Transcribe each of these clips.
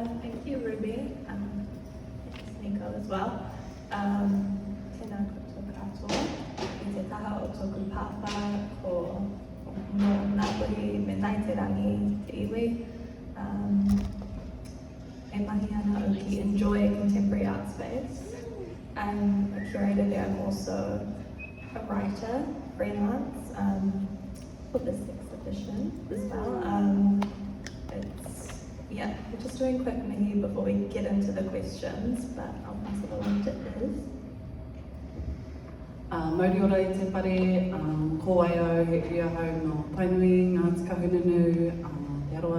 Thank you, Ruby. Thanks, Nikau as well. Tēnā koutou katoa. I te taha o tōku pāpā ko no Ngāpuhi me Ngāi Te Rangi te iwi. E mahi ana o ki enjoy contemporary art space. I'm a curator there. I'm also a writer, freelance, for the 6th edition as well. We're just doing quick mihi before we get into the questions, but I'll pass it along to Liz. Mauri ora I te pare, ko ai au he ria hau no Tainui, Ngāti Kahungunu, Mitiaro,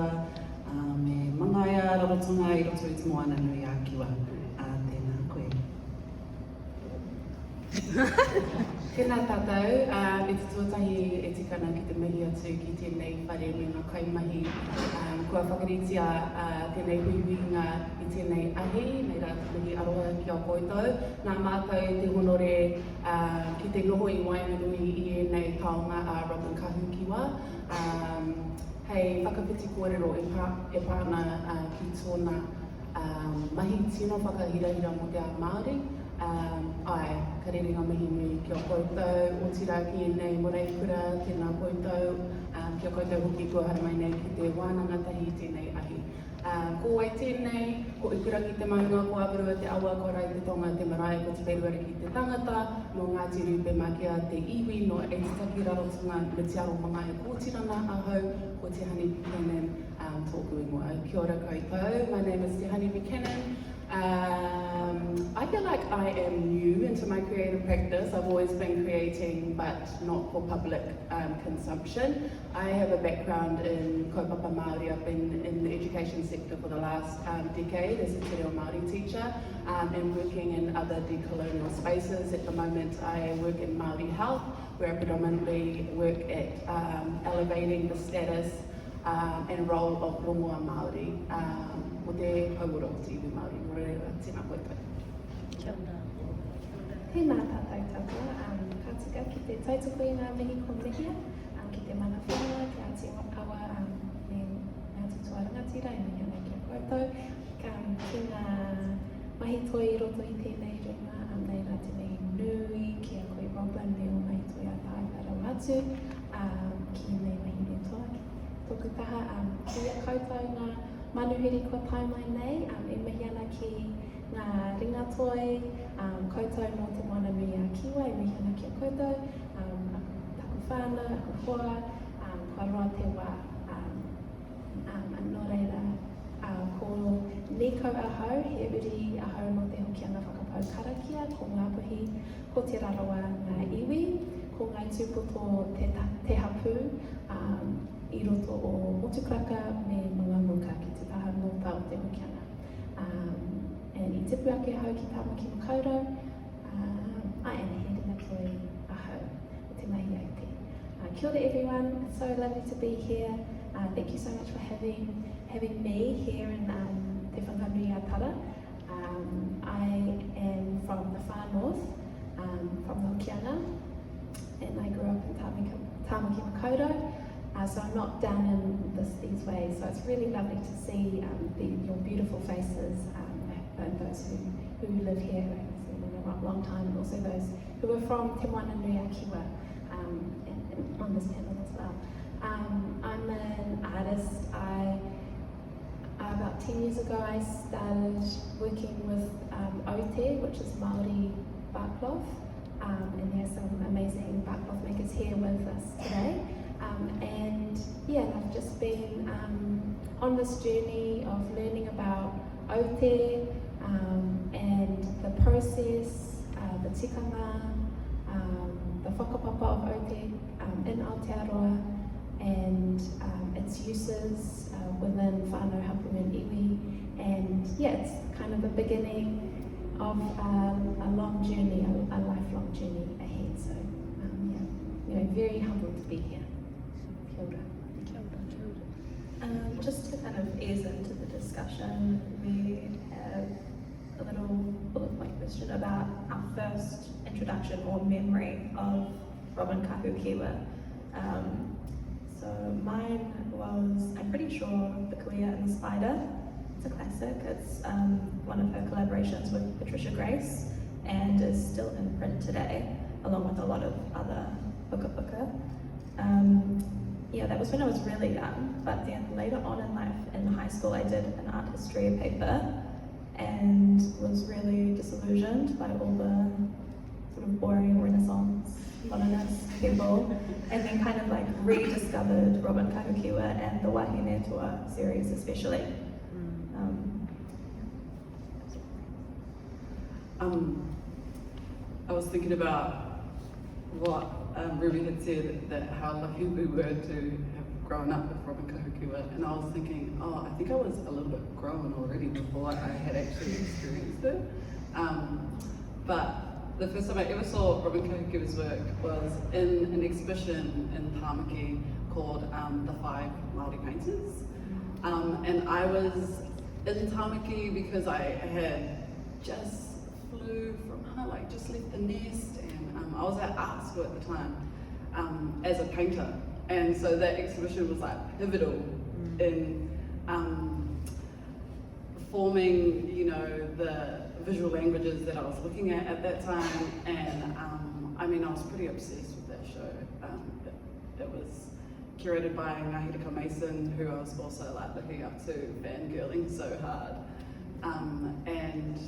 me Mangaia, Rarotonga, I roto I te moana nui a kiwa. Tēnā koe. Tēnā tātou, e te tuatahi e tikana ki te mihi atu ki tēnei whare me ngā kaimahi. Kua whakaritia tēnei huihuinga I tēnei ahi, nei rā te mihi aroha ki a koutou. Nā mātou te honore ki te noho I Wainganui I nei taonga a Robyn Kahukiwa. Hei whakawhiti kōrero e pāna ki tōna mahi tino whakahirahira mo te a Māori. Ai, ka rerenga mihi nui ki a koutou, o tira ki nei moreikura, tēnā koutou, ki a koutou hoki kua haramai nei ki te wānanga tahi tēnei ahi. Ko ai tēnei, ko ikurangi te maunga, ko awarua te awa, ko rai te tonga, te marae, ko te peruara ki te tangata, no Ngāti Rupe Makea te iwi, no Aitutaki Rarotonga, Mitiaro Mangaia Kōtirana ahau, ko Tehani Buchanan, tōku ingoa. Kia ora koutou, my name is Tehani Buchanan. I feel like I am new into my creative practice. I've always been creating, but not for public consumption. I have a background in kaupapa Māori. I've been in the education sector for the last decade as a te reo Māori teacher and working in other decolonial spaces. At the moment, I work in Māori health, where I predominantly work at elevating the status and role of rongoa Māori. Mo te hauora o te iwi Māori, mo reira, tēnā koutou. Kia ora. Tēnā tātou taua, ka tika ki te tautoko I ngā mihi konehia, ki te mana whenua, ki Āti Awa, me Ngāti Tuarangatira, e mihi ana ki a koutou. Ki ngā mahi toi I roto I tēnei ringa, nei rā te mihi nui, ki a koe Robyn, me o mahi toi a tāi Rarawa atu, ki nei mahi ne toa. Tōku taha, ki a koutou ngā manuhiri kua pai mai nei, e mihi ana ki ngā ringa toi, koutou no te moana nui a kiwa, e mihi ana ki a koutou, taku whānau, aku hoa, kua roa te wā, anō reira, ko Nikau ahau, he uri ahau no te hokianga whakapau karakia, ko Ngāpuhi, ko te Rarawa ngā iwi, ko Ngai Tūpoto te hapu, I roto o motukraka me mga muka ki te taha nota o te hokianga. And I tipu ake hau ki tāmaki makauro, I am he rina toi ahau o te mahi au te. Kia ora everyone, it's so lovely to be here. Thank you so much for having me here in Te Whanganui a Tara. I am from the far north, from the hokianga, and I grew up in tāmaki makauro. So I'm not down in these ways, so it's really lovely to see your beautiful faces, and those who live here, who haven't seen in a long time, and also those who are from Te Moana Nui a Kiwa, and on this panel as well. I'm an artist. About 10 years ago I started working with Ote, which is Māori barkcloth, and there's some amazing barkcloth makers here with us today. And yeah, I've just been on this journey of learning about Ote and the process, the tikanga, the whakapapa of Ote in Aotearoa, and its uses within whānau hapu and iwi. And yeah, it's kind of the beginning of a long journey, a lifelong journey ahead. So yeah, very humbled to be here. Just to kind of ease into the discussion, we have a little bullet point question about our first introduction or memory of Robyn Kahukiwa. So mine was, I'm pretty sure, The Kalia and the Spider. It's a classic. It's one of her collaborations with Patricia Grace and is still in print today, along with a lot of other puka. Yeah, that was when I was really young, but then later on in life, in high school, I did an art history paper and was really disillusioned by all the sort of boring Renaissance modernist people, and then kind of like rediscovered Robyn Kahukiwa and the Hine Toa series especially. I was thinking about what Ruby had said, that how lucky we were to have grown up with Robyn Kahukiwa, and I was thinking, oh, I think I was a little bit grown already before I had actually experienced it. But the first time I ever saw Robyn Kahukiwa's work was in an exhibition in Tāmaki called The Five Māori Painters. And I was in Tāmaki because I had just flew from home, like just left the nest, and I was at art school at the time as a painter. And so that exhibition was like pivotal in forming, you know, the visual languages that I was looking at that time. And I mean, I was pretty obsessed with that show. It was curated by Ngāti Rupe Makea, who I was also like looking up to, fangirling so hard. And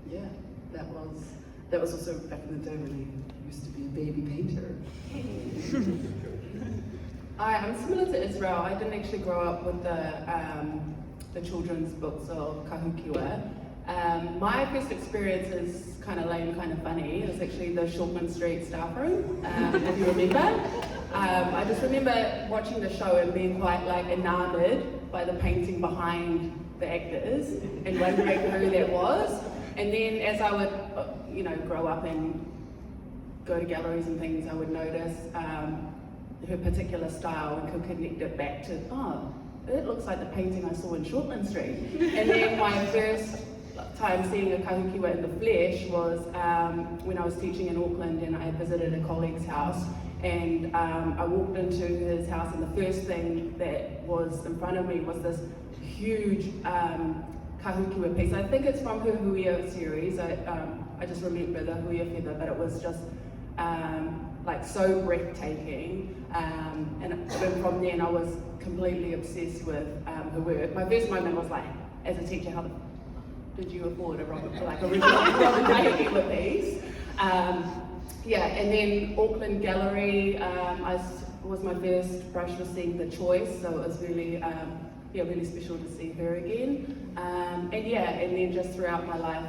yeah, that was also back in the day when I used to be a baby painter. I'm similar to Israel. I didn't actually grow up with the children's books of Kahukiwa. My first experience is kind of lame, kind of funny. It was actually the Shortman Street staff room, if you remember. I just remember watching the show and being quite like enamored by the painting behind the actors and wondering who that was. And then as I would, you know, grow up and go to galleries and things, I would notice her particular style and could connect it back to, oh, it looks like the painting I saw in Shortland Street. And then my first time seeing a Kahukiwa in the flesh was when I was teaching in Auckland, and I visited a colleague's house, and I walked into his house, and the first thing that was in front of me was this huge Kahukiwa piece. I think it's from her Huia series. I just remember the Huia feather, but it was just like so breathtaking. And from then I was completely obsessed with her work. My first moment was like, as a teacher, how did you afford a Robyn Kahukiwa piece? Yeah, and then Auckland Gallery was my first brush with seeing The Choice, so it was really really special to see her again. And then just throughout my life,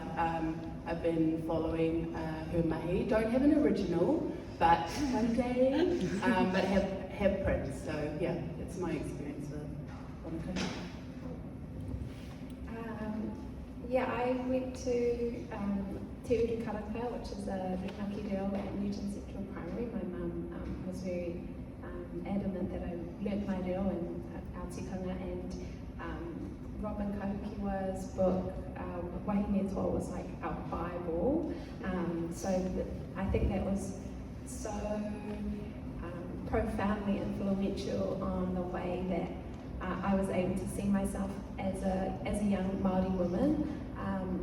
I've been following her mahi. Don't have an original, but one day, but have prints. So yeah, it's my experience with Robyn Kahukiwa. Yeah, I went to Te Uru Karaka, which is a Rimaki reo at Newton Central Primary. My mum was very adamant that I learnt my reo and our tikanga, and Robyn Kahukiwa's book, Hine Toa, was like our Bible. So I think that was so profoundly influential on the way that I was able to see myself as a young Māori woman,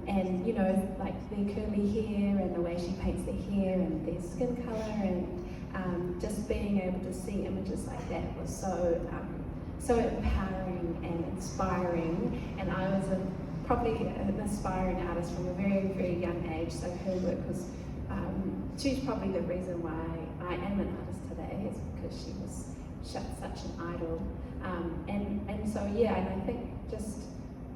and you know, like their curly hair and the way she paints their hair and their skin colour, and just being able to see images like that was so empowering and inspiring. And I was probably an aspiring artist from a very, very young age, so her work was, she's probably the reason why I am an artist today, is because she was such an idol. And so yeah, and I think just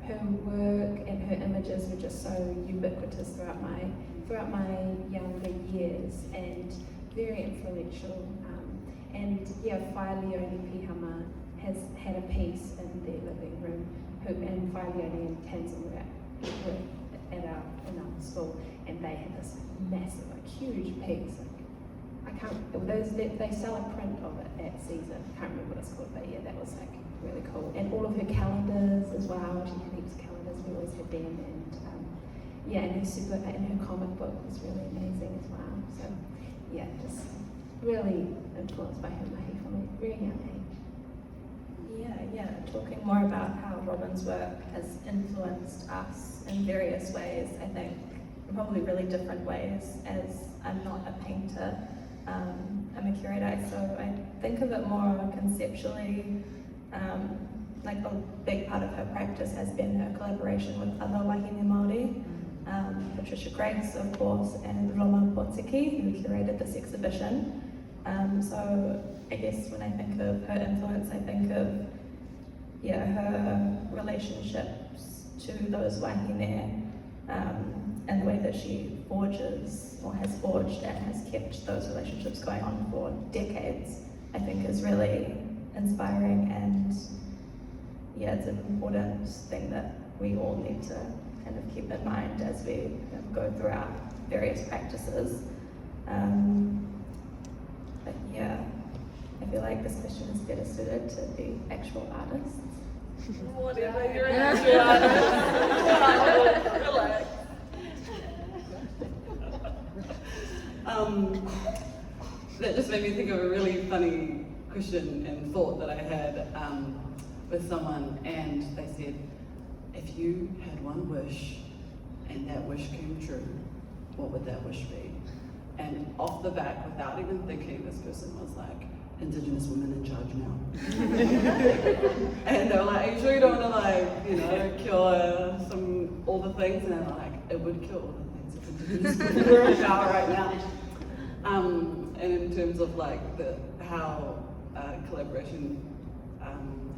her work and her images were just so ubiquitous throughout my younger years, and very influential. And yeah, Whai Leone Pihama has had a piece in their living room, and Whai Leone and Tanzan were in our school, and they had this massive, like huge piece. They sell a print of it at Caesar. I can't remember what it's called, but yeah, that was like really cool. And all of her calendars as well. She keeps calendars. We always had them, and and her comic book was really amazing as well. So yeah, just really influenced by her mahi from a very young age. talking more about how Robyn's work has influenced us in various ways, I think, in probably really different ways, as I'm not a painter, I'm a curator, so I think of it more conceptually. Like a big part of her practice has been her collaboration with other wahine Māori, Patricia Grace, of course, and Roma Potiki, who curated this exhibition. So I guess when I think of her influence, I think of her relationships to those wahine, and the way that she forges, or has forged and has kept those relationships going on for decades, I think is really inspiring, and it's an important thing that we all need to kind of keep in mind as we go through our various practices. But I feel like this question is better suited to the actual artists. Whatever, you're an actual artist. Relax. That just made me think of a really funny question and thought that I had with someone, and they said, if you had one wish and that wish came true, what would that wish be? And off the back, without even thinking, this person was like, Indigenous women in charge now. And they were like, are you sure you don't want to cure all the things? And they're like, it would cure all the things if Indigenous women were in power right now. And in terms of how collaboration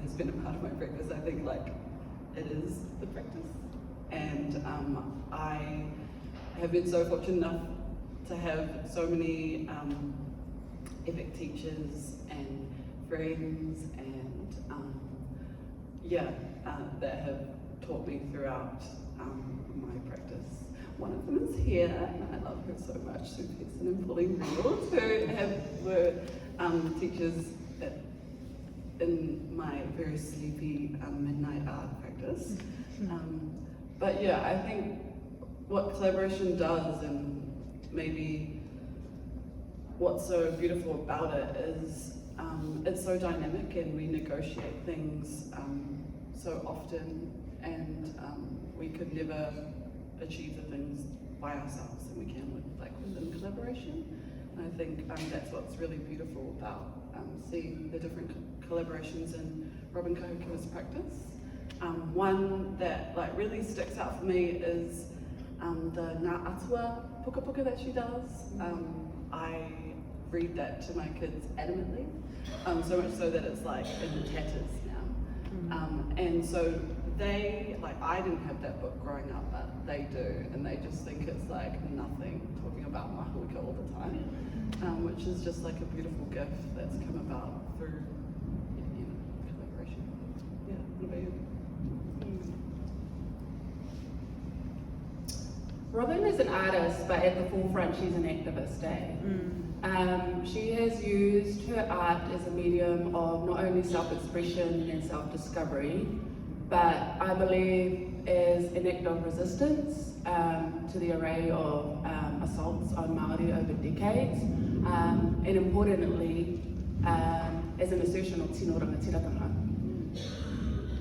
has been a part of my practice, I think it is the practice. And I have been so fortunate enough to have so many epic teachers and friends and that have taught me throughout my practice. One of them is here, and I love her so much, Sue Pearson and Pauline Reynolds, who were teachers in my very sleepy midnight art practice. But I think what collaboration does, and maybe what's so beautiful about it, is it's so dynamic, and we negotiate things so often, and we could never achieve the things by ourselves, and we can within collaboration. And I think that's what's really beautiful about seeing the different collaborations in Robyn Kahukiwa's practice. One that really sticks out for me is the Ngā Atua puka puka that she does. I read that to my kids adamantly, so much so that it's in tatters now. And so they, I didn't have that book growing up, but they do, and they just think it's nothing, talking about mahuika all the time, which is just a beautiful gift that's come about through collaboration. What about you? Robyn is an artist, but at the forefront she's an activist, She has used her art as a medium of not only self-expression and self-discovery, but I believe as an act of resistance to the array of assaults on Māori over decades, and importantly, as an assertion of tino rangatiratanga.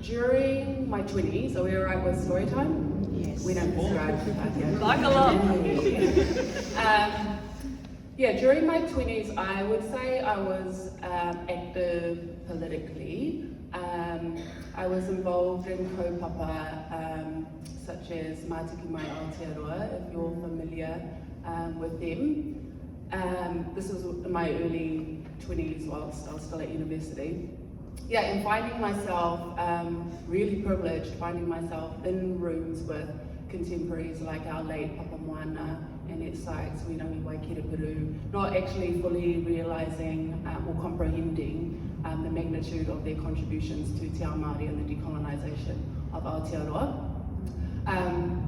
During my 20s, are we alright with story time? Yes. We don't describe Like a lot. During my 20s, I would say I was active politically. I was involved in kaupapa such as Mātiki Mai Aotearoa, if you're familiar with them. This was in my early 20s whilst I was still at university. And finding myself really privileged, finding myself in rooms with contemporaries like our late Papa Moana and Annette Sykes, Winami Waikirepuru, not actually fully realising or comprehending the magnitude of their contributions to Te Ao Māori and the decolonisation of Aotearoa.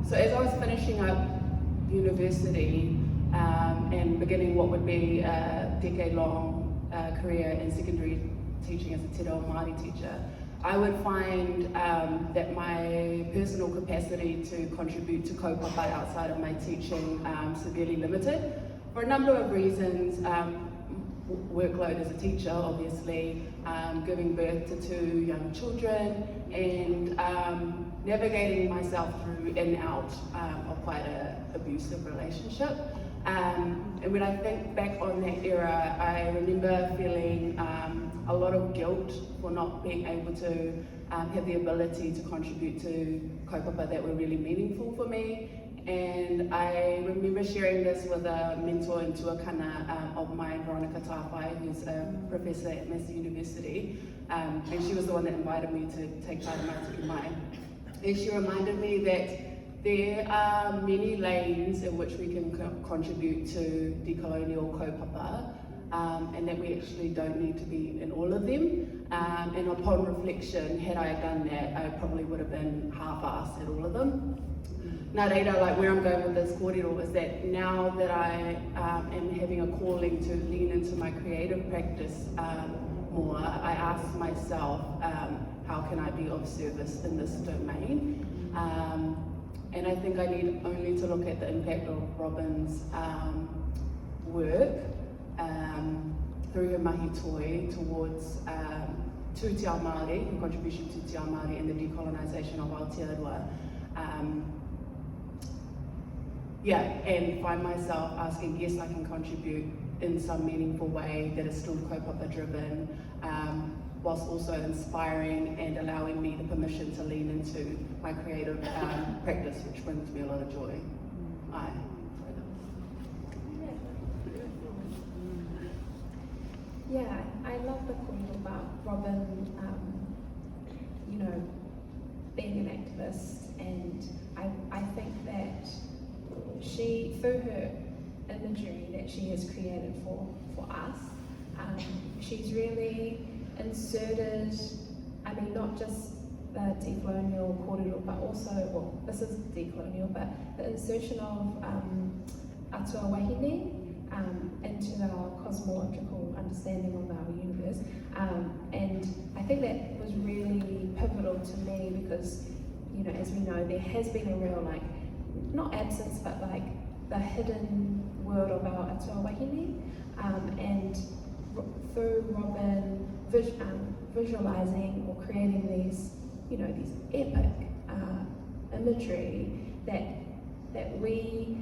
So as I was finishing up university and beginning what would be a decade-long career in secondary teaching as a Te Reo Māori teacher, I would find that my personal capacity to contribute to kaupapa outside of my teaching severely limited for a number of reasons. workload as a teacher, obviously, giving birth to 2 young children, and navigating myself through and out of quite an abusive relationship. And when I think back on that era, I remember feeling a lot of guilt for not being able to have the ability to contribute to kaupapa that were really meaningful for me. And I remember sharing this with a mentor in Tuakana of mine, Veronica Tāwhai, who's a professor at Massey University. And she was the one that invited me to take part in Aitutaki Mai. And she reminded me that there are many lanes in which we can contribute to decolonial kaupapa, and that we actually don't need to be in all of them. And upon reflection, had I done that, I probably would have been half-assed at all of them. Nā reira, like where I'm going with this kōrero is that now that I am having a calling to lean into my creative practice more, I ask myself, how can I be of service in this domain? And I think I need only to look at the impact of Robyn's work through her mahi toi towards to Te Ao Māori, her contribution to Te Ao Māori and the decolonisation of Aotearoa. And find myself asking, yes, I can contribute in some meaningful way that is still kaupapa driven, whilst also inspiring and allowing me the permission to lean into my creative practice, which brings me a lot of joy. Yeah, I love the point about Robyn, being an activist, and I think that she, through her imagery that she has created for us, she's really inserted, not just the decolonial kōrero, but also, well, this is decolonial, but the insertion of atua wahine into our cosmological understanding of our universe. And I think that was really pivotal to me because, as we know, there has been a real, not absence, but the hidden world of our atua wahine. And through Robyn visualizing or creating these, these epic imagery that we,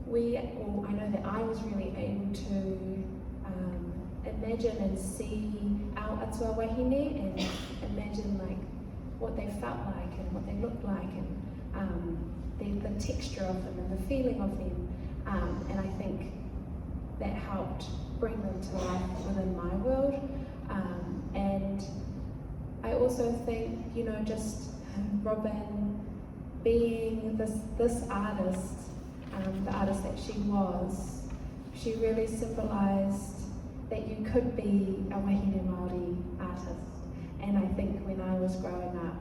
or I know that I was really able to imagine and see our atua wahine and imagine what they felt like and what they looked like and the texture of them and the feeling of them, and I think that helped bring them to life within my world. And I also think, just Robyn being this artist, the artist that she really symbolised that you could be a wahine Māori artist. And I think when I was growing up,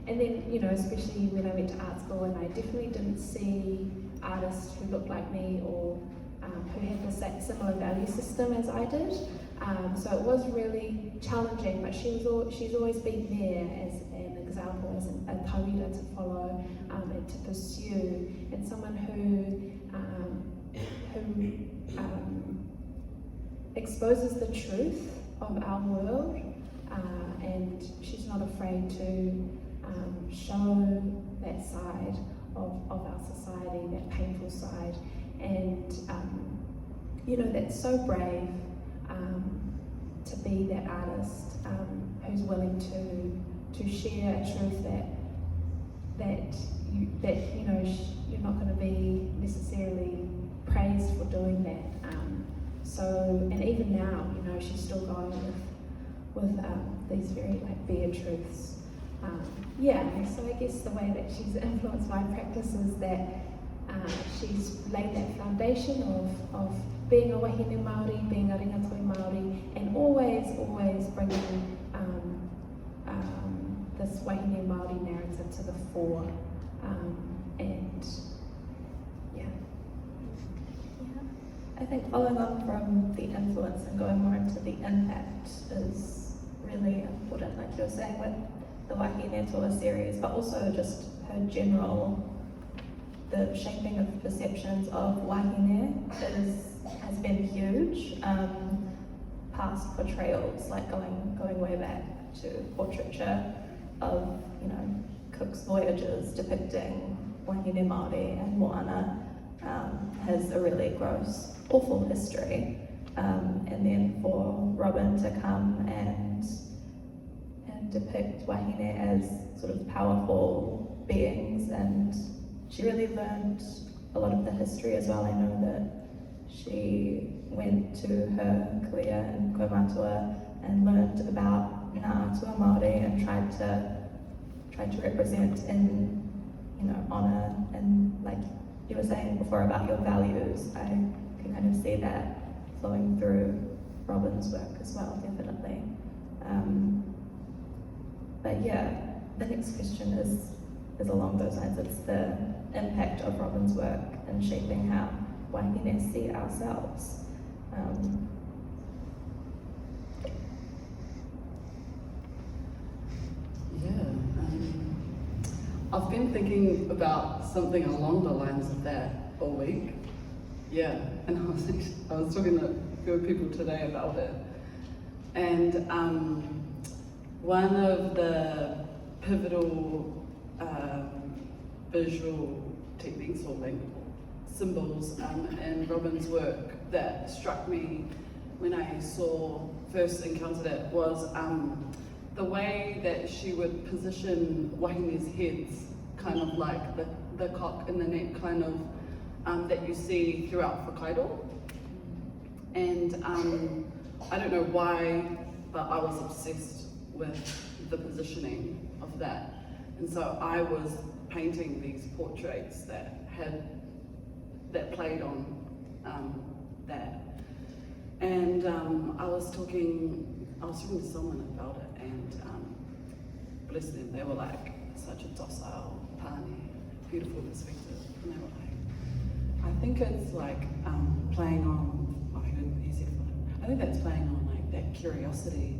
and then, especially when I went to art school, and I definitely didn't see artists who looked like me or who had the similar value system as I did. So it was really challenging, but she's always been there as an example, as a tauira to follow and to pursue, and someone who exposes the truth of our world, and she's not afraid to show that side of our society, that painful side, and that's so brave to be that artist who's willing to share a truth that you're not going to be necessarily praised for doing that. And even now, she's still going with these very bare truths. So I guess the way that she's influenced my practice is that she's laid that foundation of being a wahine Māori, being a ringatoi Māori, and always bringing this wahine Māori narrative to the fore. I think following on from the influence and going more into the impact is really important, like you were saying with the Wahine Toa series, but also just her general, the shaping of perceptions of wahine is has been huge. Past portrayals, like going way back to portraiture of, you know, Cook's voyages depicting wahine Māori and moana, has a really gross, awful history. And then for Robyn to come and depict wahine as sort of powerful beings, and she really learned a lot of the history as well. I know that she went to her kuia in Komatua and learned about Ngā Atua Māori and tried to represent in, you know, honour, and like you were saying before about your values, I can kind of see that flowing through Robyn's work as well, definitely. But yeah, the next question is along those lines. It's the impact of Robyn's work in shaping how wahine see ourselves. I've been thinking about something along the lines of that all week. Yeah, and I was talking to a few people today about it. And one of the pivotal visual techniques or symbols in Robyn's work that struck me when I first encountered it was the way that she would position wahine's heads, kind of like the cock in the neck kind of that you see throughout Whakairo. And I don't know why, but I was obsessed with the positioning of that. And so I was painting these portraits that played on that. And I was talking to someone about it, and bless them, they were like, such a docile, pani, beautiful perspective. And they were like, I think it's like playing on, I think that's playing on like that curiosity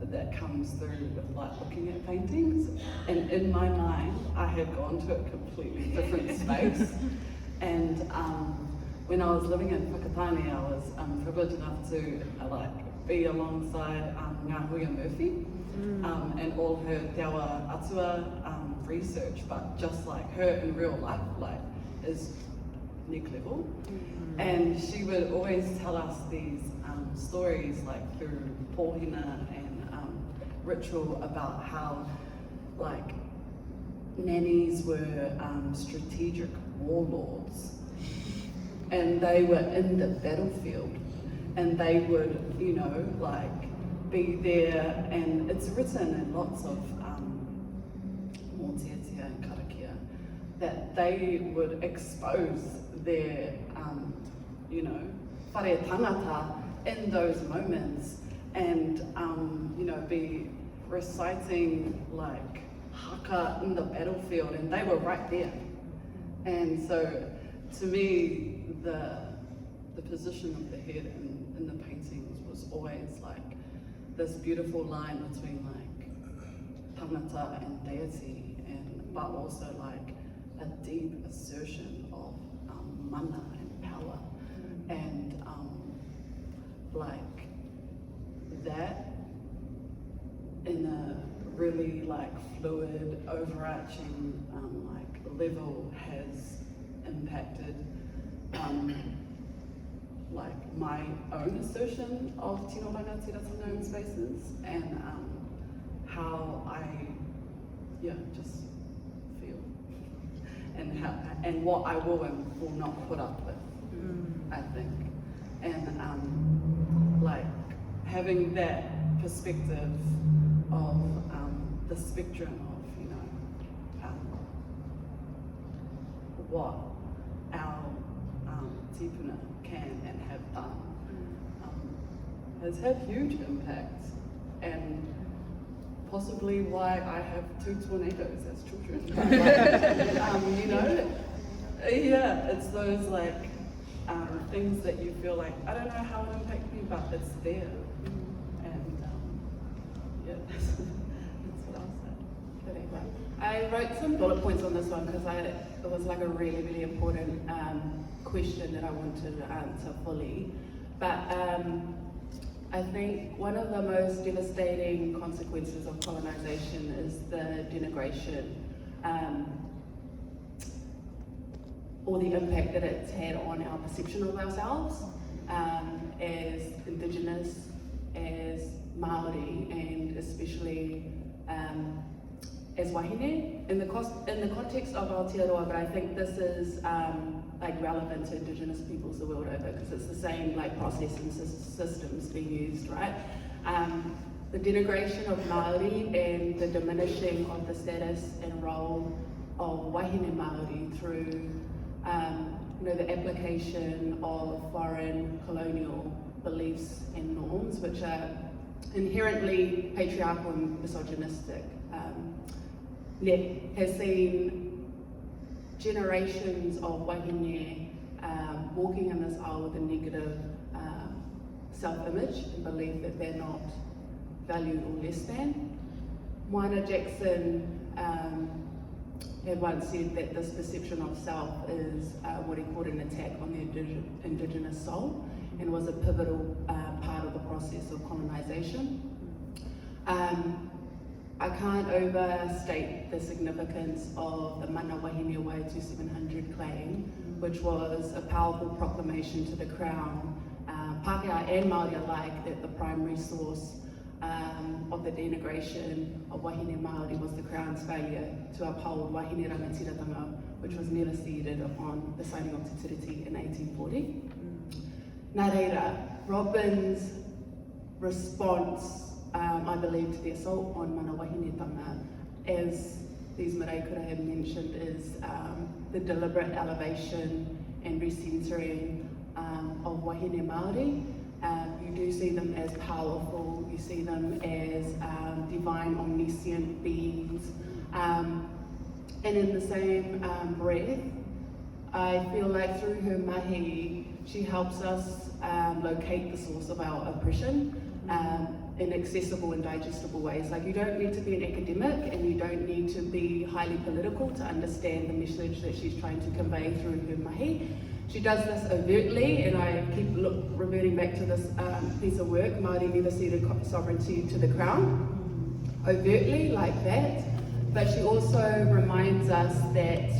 that comes through with like looking at paintings. And in my mind, I had gone to a completely different space. And when I was living in Whakatane, I was privileged enough to be alongside Ngāpuhi Murphy and all her Te Atua research, but just like her in real life, like is next level. And she would always tell us these stories like through pōhina and ritual about how like nannies were strategic warlords, and they were in the battlefield, and they would, you know, like be there, and it's written in lots of mōtiatia and karakia that they would expose their, you know, whare tangata in those moments, and you know, be reciting like haka in the battlefield, and they were right there. And so to me, the position of the head in the paintings was always like this beautiful line between like tangata and deity, but also like a deep assertion of mana and power, and like that in a really like fluid, overarching like level has impacted like my own assertion of tino rangatira in spaces, and how I just feel, and what I will and will not put up with, I think. And like having that perspective of the spectrum of, you know, what our tipuna can and have done has had huge impact, and possibly why I have 2 tornadoes as children. You know, yeah, it's those like things that you feel like, I don't know how it impacts me, but it's there. And yeah, that's what I'll say. I wrote some bullet points on this one because it was like a really, really important question that I wanted to answer fully. But I think one of the most devastating consequences of colonisation is the denigration or the impact that it's had on our perception of ourselves as Indigenous, as Māori, and especially as wahine in the context of Aotearoa, but I think this is like relevant to Indigenous peoples the world over because it's the same like processing systems being used, right? The denigration of Māori and the diminishing of the status and role of wahine Māori through the application of foreign colonial beliefs and norms, which are inherently patriarchal and misogynistic. Has seen generations of wahine walking in this aisle with a negative self-image and belief that they're not valued or less than. Moana Jackson had once said that this perception of self is what he called an attack on the Indigenous soul and was a pivotal part of the process of colonisation. I can't overstate the significance of the Mana Wahine Wai 2700 claim, which was a powerful proclamation to the Crown, Pākehā and Māori alike, that the primary source of the denigration of wahine Māori was the Crown's failure to uphold wahine rangatiratanga, which was never ceded upon the signing of Te Tiriti in 1840. Nā reira, Robyn's response, I believe, to the assault on mana wahinetanga, as these marae could have mentioned, is the deliberate elevation and recentering of wahine Māori. You do see them as powerful, you see them as divine, omniscient beings, and in the same breath, I feel like through her mahi, she helps us locate the source of our oppression in accessible and digestible ways. Like, you don't need to be an academic and you don't need to be highly political to understand the message that she's trying to convey through her mahi. She does this overtly, and I keep reverting back to this piece of work, Māori never ceded sovereignty to the Crown, overtly like that, but she also reminds us that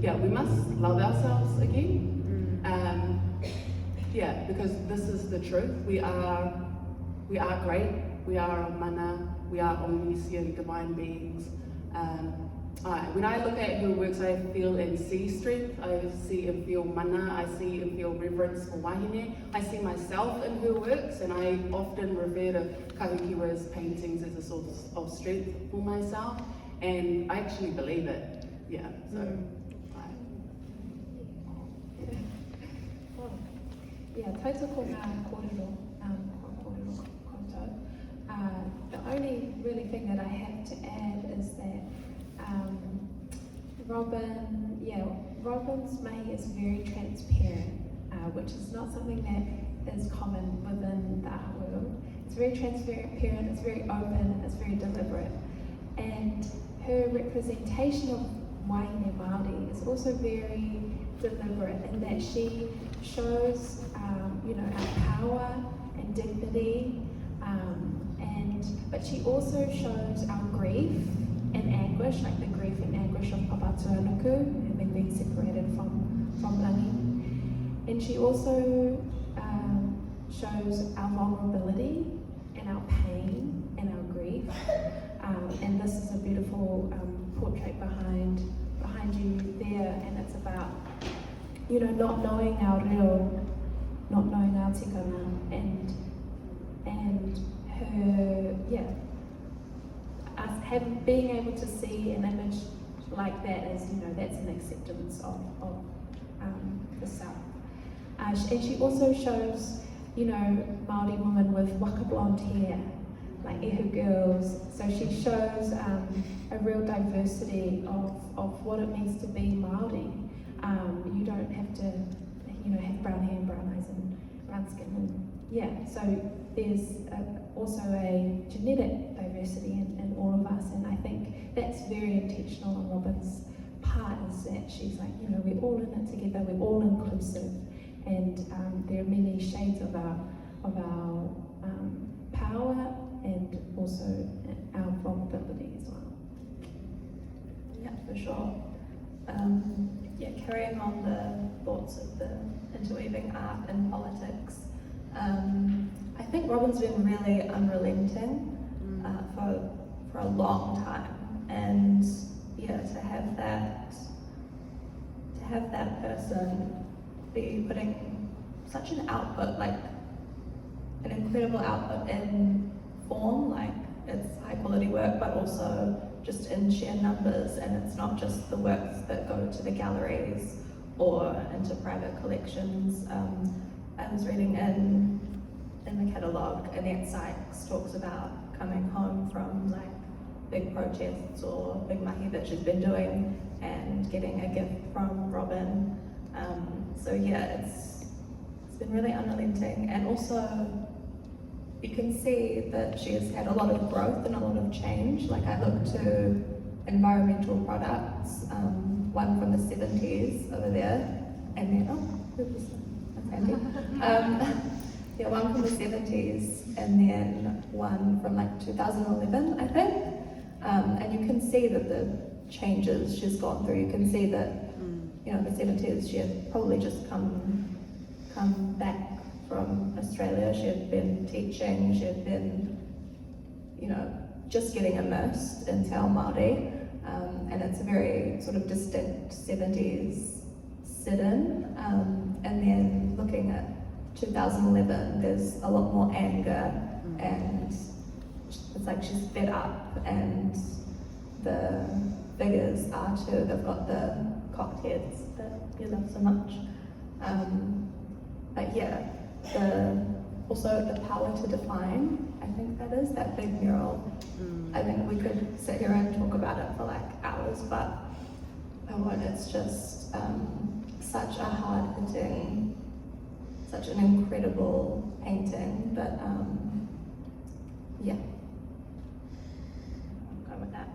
we must love ourselves again. Because this is the truth. We are great, we are mana, we are omniscient divine beings. When I look at her works, I feel and see strength, I see and feel mana, I see and feel reverence for wahine. I see myself in her works, and I often refer to Kahukiwa's paintings as a source of strength for myself, and I actually believe it. Tautoko ngā kōrero, kōrero koutou. The only really thing that I have to add is that Robyn's mahi is very transparent, which is not something that is common within the art world. It's very transparent, it's very open, it's very deliberate. And her representation of wahine Māori is also very deliberate in that she shows our power and dignity, but she also shows our grief and anguish, like the grief and anguish of Papatūānuku, having been separated from Langi. And she also shows our vulnerability and our pain and our grief. And this is a beautiful portrait behind you there, and it's about not knowing our reo, not knowing our tikanga, and her, us being able to see an image like that as, that's an acceptance of the South. And she also shows, Māori women with waka blonde hair, like Ehu girls. So she shows a real diversity of what it means to be Māori. You don't have to, have brown hair and brown eyes and brown skin. So there's also a genetic diversity in all of us, and I think that's very intentional on Robyn's part, is that she's like, you know, we're all in it together, we're all inclusive, and there are many shades of our power and also our vulnerability as well. Yeah, for sure. Yeah, carrying on the thoughts of the interweaving art and politics, I think Robyn's been really unrelenting for a long time, and yeah, to have that person be putting such an output, like an incredible output in form, like it's high quality work, but also just in sheer numbers, and it's not just the works that go to the galleries or into private collections. I was reading in the catalogue, Annette Sykes talks about coming home from like big protests or big mahi that she's been doing and getting a gift from Robyn. So yeah, it's been really unrelenting, and also you can see that she has had a lot of growth and a lot of change. Like I look to environmental products, one from the 70s over there, and then, that's Andy. Yeah, one from the 70s, and then one from like 2011, I think. And you can see that the changes she's gone through. You can see that, you know, the 70s, she had probably just come back from Australia. She had been teaching, she had been, you know, just getting immersed in Te Ao Māori, and it's a very sort of distinct 70s sit-in, and then looking at 2011, there's a lot more anger, and it's like she's fed up, and the figures are too. They've got the cocked heads that you love so much. But yeah, also the power to define, I think that is, that big mural. I think we could sit here and talk about it for like hours, but I won't. It's just such a hard-hitting, such an incredible painting, but yeah, I'll go with that.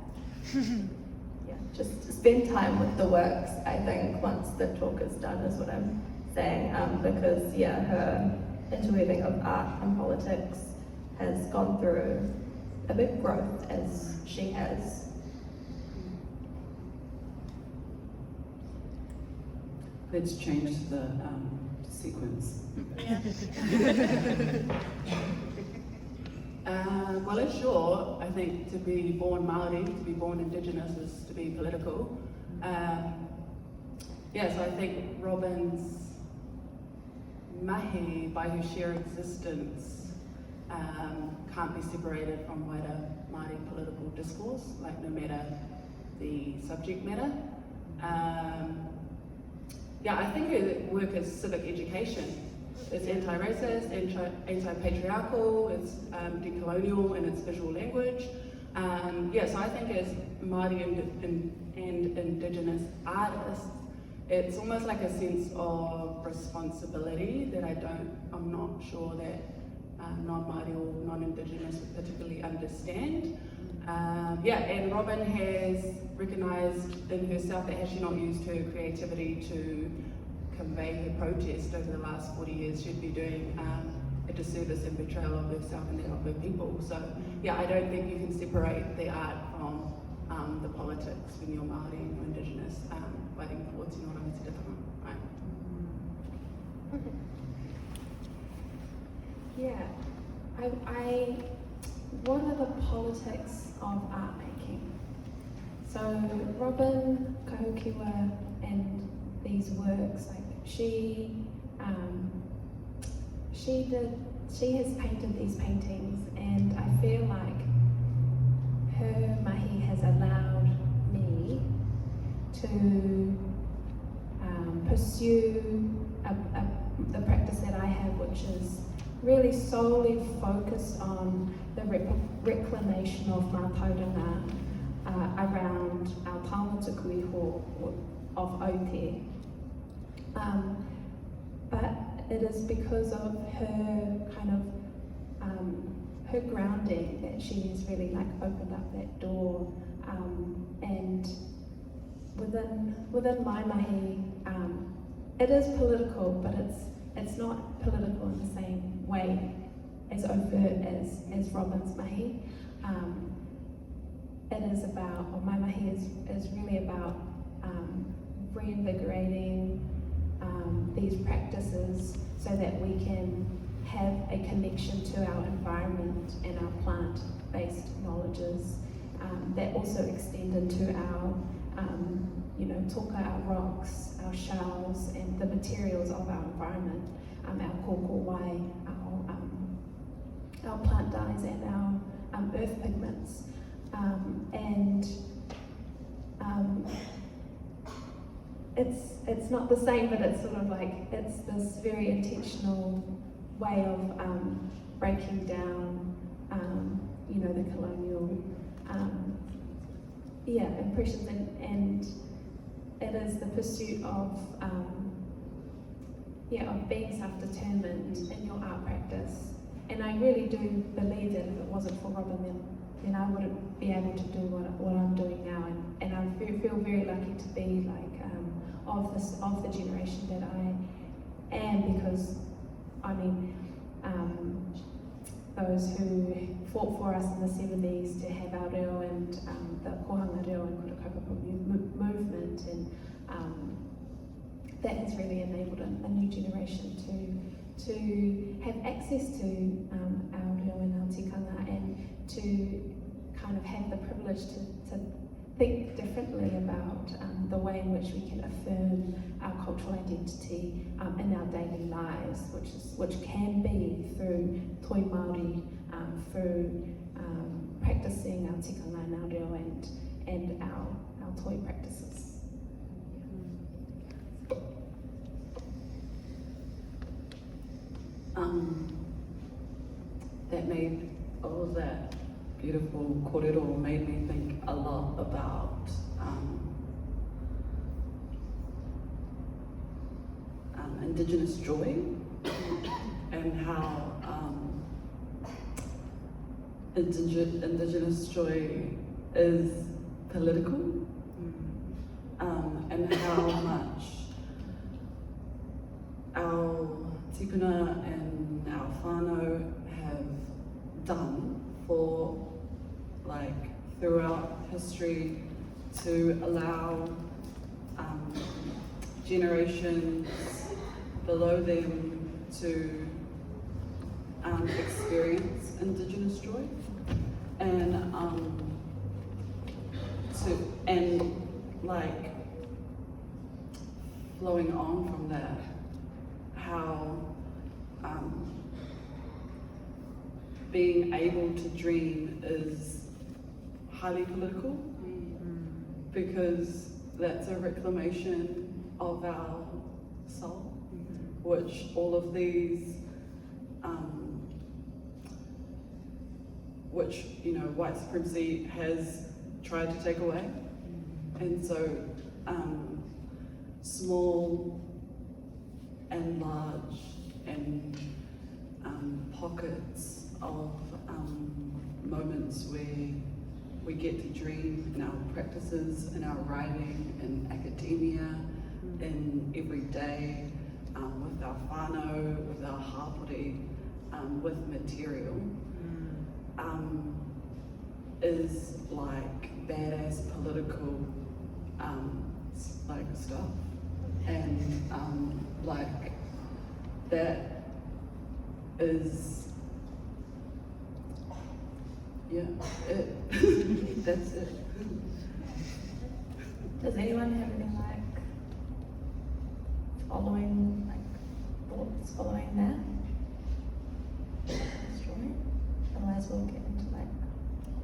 Yeah, just spend time with the works, I think, once the talk is done, is what I'm saying, because yeah, her interweaving of art and politics has gone through a big growth, as she has. Let's change the sequence. Well, sure, I think to be born Māori, to be born Indigenous is to be political. Yeah, so I think Robyn's mahi, by her sheer existence, can't be separated from wider Māori political discourse, like no matter the subject matter. Yeah, I think her work is civic education. It's anti-racist, anti-patriarchal, it's decolonial in its visual language. Yeah, so I think as Māori and Indigenous artists, it's almost like a sense of responsibility that I'm not sure that non-Māori or non-Indigenous would particularly understand. Yeah, and Robyn has recognised in herself that has she not used her creativity to convey her protest over the last 40 years, she'd be doing a disservice and betrayal of herself and that of her people. So yeah, I don't think you can separate the art from the politics when you're Māori and you're Indigenous fighting for what's not always different, right? Yeah, what are the politics of art making? So Robyn Kahukiwa and these works, like she has painted these paintings, and I feel like her mahi has allowed me to pursue the practice that I have, which is really solely focused on the reclamation of Ngātauranga around our tāmata iho of Aute. But it is because of her kind of her grounding, that she has really like opened up that door, and within my mahi, it is political, but it's not political in the same way as overt as Robyn's mahi. It is about, or my mahi is really about reinvigorating these practices so that we can have a connection to our environment and our plant-based knowledges that also extend into our, toka, our rocks, our shells, and the materials of our environment, our kōkōwai, our plant dyes and our earth pigments. It's not the same, but it's sort of like, it's this very intentional way of breaking down, the colonial impressions, and it is the pursuit of being self-determined in your art practice. And I really do believe that if it wasn't for Robyn, then I wouldn't be able to do what I'm doing now, and I feel very lucky to be like of the generation that I am, because I mean those who fought for us in the 70s to have our reo and the kohanga reo and kura movement, and that has really enabled a new generation to have access to our reo and our tikanga, and to kind of have the privilege to think differently about the way in which we can affirm our cultural identity in our daily lives, which can be through toi Māori, through practicing our tikanga and our reo and our toi practices. That made all of that beautiful kōrero made me think a lot about Indigenous joy, and how Indigenous joy is political, and how much our tipuna and our whānau have done for, like, throughout history, to allow generations below them to experience Indigenous joy, and like flowing on from that, how being able to dream is highly political, because that's a reclamation of our soul, which all of these, which, white supremacy has tried to take away. And so small and large and pockets of moments where we get to dream in our practices, in our writing, in academia, in every day, with our whānau, with our hapori, with material, is like badass political like stuff, and like that is it. That's it. Does anyone have any thoughts following that? Otherwise we'll get into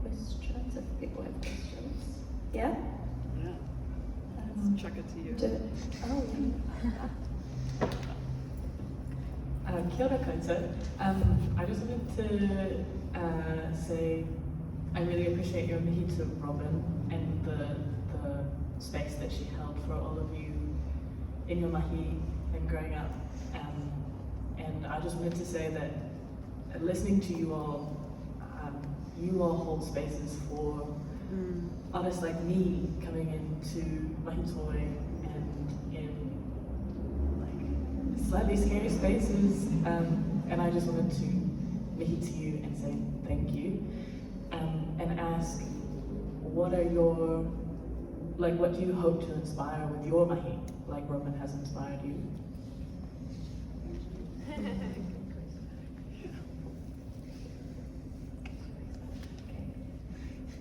questions if people have questions. Yeah? Yeah. Let's chuck it to you. Kia ora koutou. I just wanted to say I really appreciate your mihi to Robyn and the space that she held for all of you in your mahi and growing up. And I just wanted to say that listening to you all you all hold spaces for artists like me coming into Mahitoi and in like slightly scary spaces, and I just wanted to mihi to you and say thank you, and ask, what are your, like, what do you hope to inspire with your mahi, like Robyn has inspired you?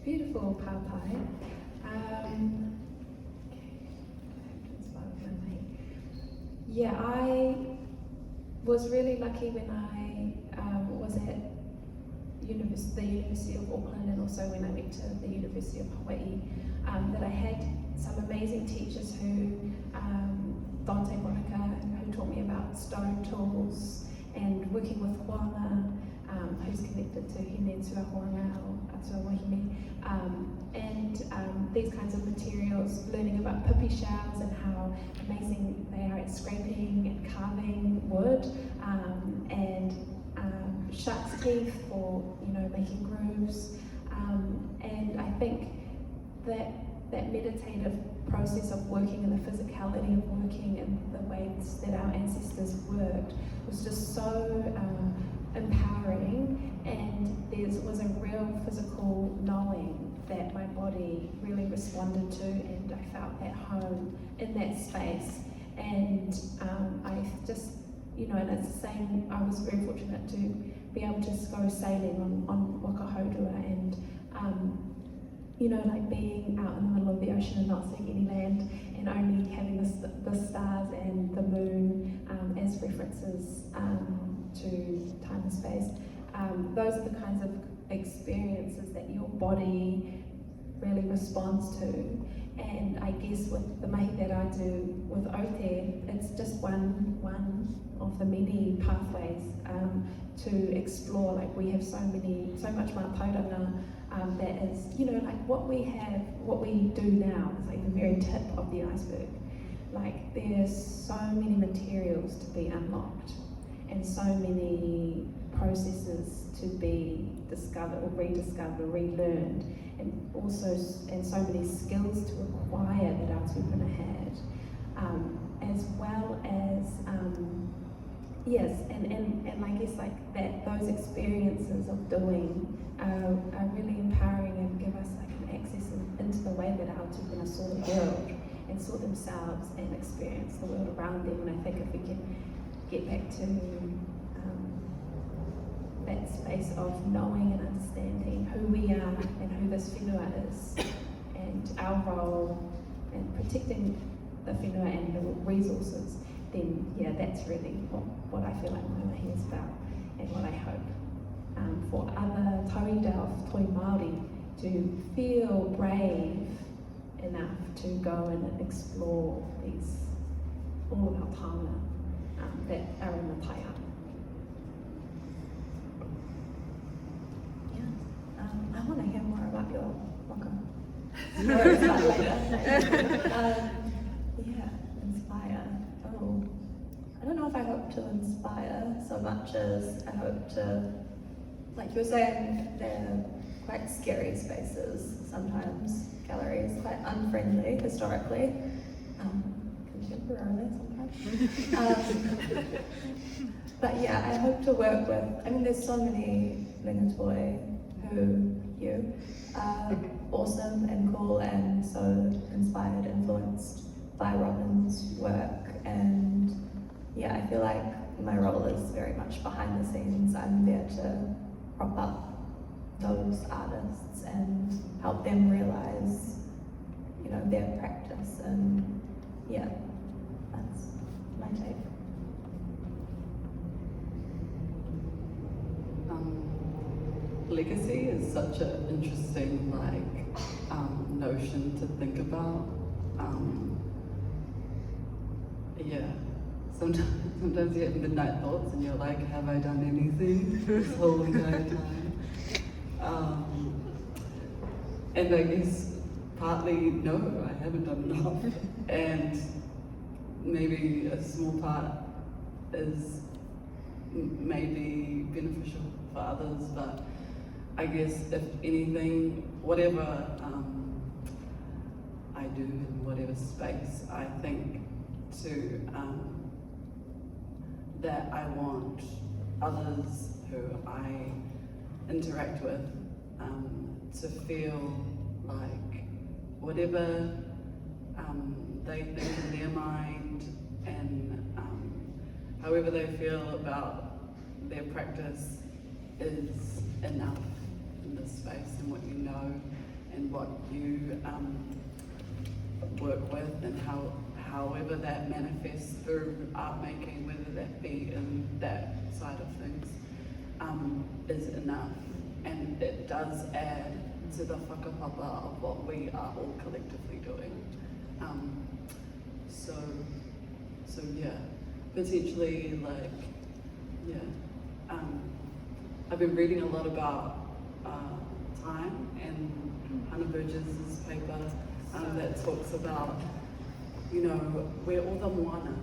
Beautiful papai. Yeah, I was really lucky when I was at the University of Auckland, and also when I went to the University of Hawaii, that I had some amazing teachers who, Dante Monica, who taught me about stone tools and working with hoanga, who's connected to hine tua hoanga or atua wahine, and these kinds of materials, learning about pupi shells and how amazing they are at scraping and carving wood, and shark's teeth for, you know, making grooves, and I think that meditative process of working and the physicality of working and the ways that our ancestors worked was just so empowering, and there was a real physical knowing that my body really responded to, and I felt at home in that space. And I just, you know, and it's the same, I was very fortunate to be able to go sailing on Wakahodua, and you know, like being out in the middle of the ocean and not seeing any land, and only having the stars and the moon as references to time and space. Those are the kinds of experiences that your body really responds to. And I guess with the mahi that I do with Ote, it's just one of the many pathways to explore. Like, we have so much mātauranga that is, you know, like what we do now is like the very tip of the iceberg. Like, there's so many materials to be unlocked, and so many processes to be discovered or rediscovered, relearned, and also so many skills to acquire that our tūpuna had, as well as yes, and I guess like that, those experiences of doing are really empowering and give us like an access into the way that our tūpuna saw the world and saw themselves and experienced the world around them. And I think if we can get back to that space of knowing and understanding who we are and who this whenua is, and our role in protecting the whenua and the resources, then yeah, that's really what I feel like my mahi is about, and what I hope for other tauira of toi Māori to feel brave enough to go and explore all of our taonga that are in the taiao. I want to hear more about your waka. Yeah, inspire. Oh, I don't know if I hope to inspire so much as I hope to, like you were saying, they're quite scary spaces sometimes. Galleries, quite unfriendly historically, contemporarily sometimes. But yeah, I hope to work with, I mean, there's so many Lingatoi who are awesome and cool and so inspired, influenced by Robyn's work, and yeah, I feel like my role is very much behind the scenes. I'm there to prop up those artists and help them realize, you know, their practice, and yeah, that's my take. Legacy is such an interesting notion to think about. Yeah, sometimes you have midnight thoughts and you're like, have I done anything this whole entire time? And I guess partly no, I haven't done enough, and maybe a small part is maybe beneficial for others, but I guess if anything, whatever I do in whatever space, I think to that I want others who I interact with to feel like whatever they think in their mind and however they feel about their practice is enough in this space, and what you know and what you work with, and however that manifests through art making, whether that be in that side of things, is enough. And it does add to the whakapapa of what we are all collectively doing. So yeah, potentially like, yeah. I've been reading a lot about time and Hannah Burgess's paper that talks about, you know, we're all the moana,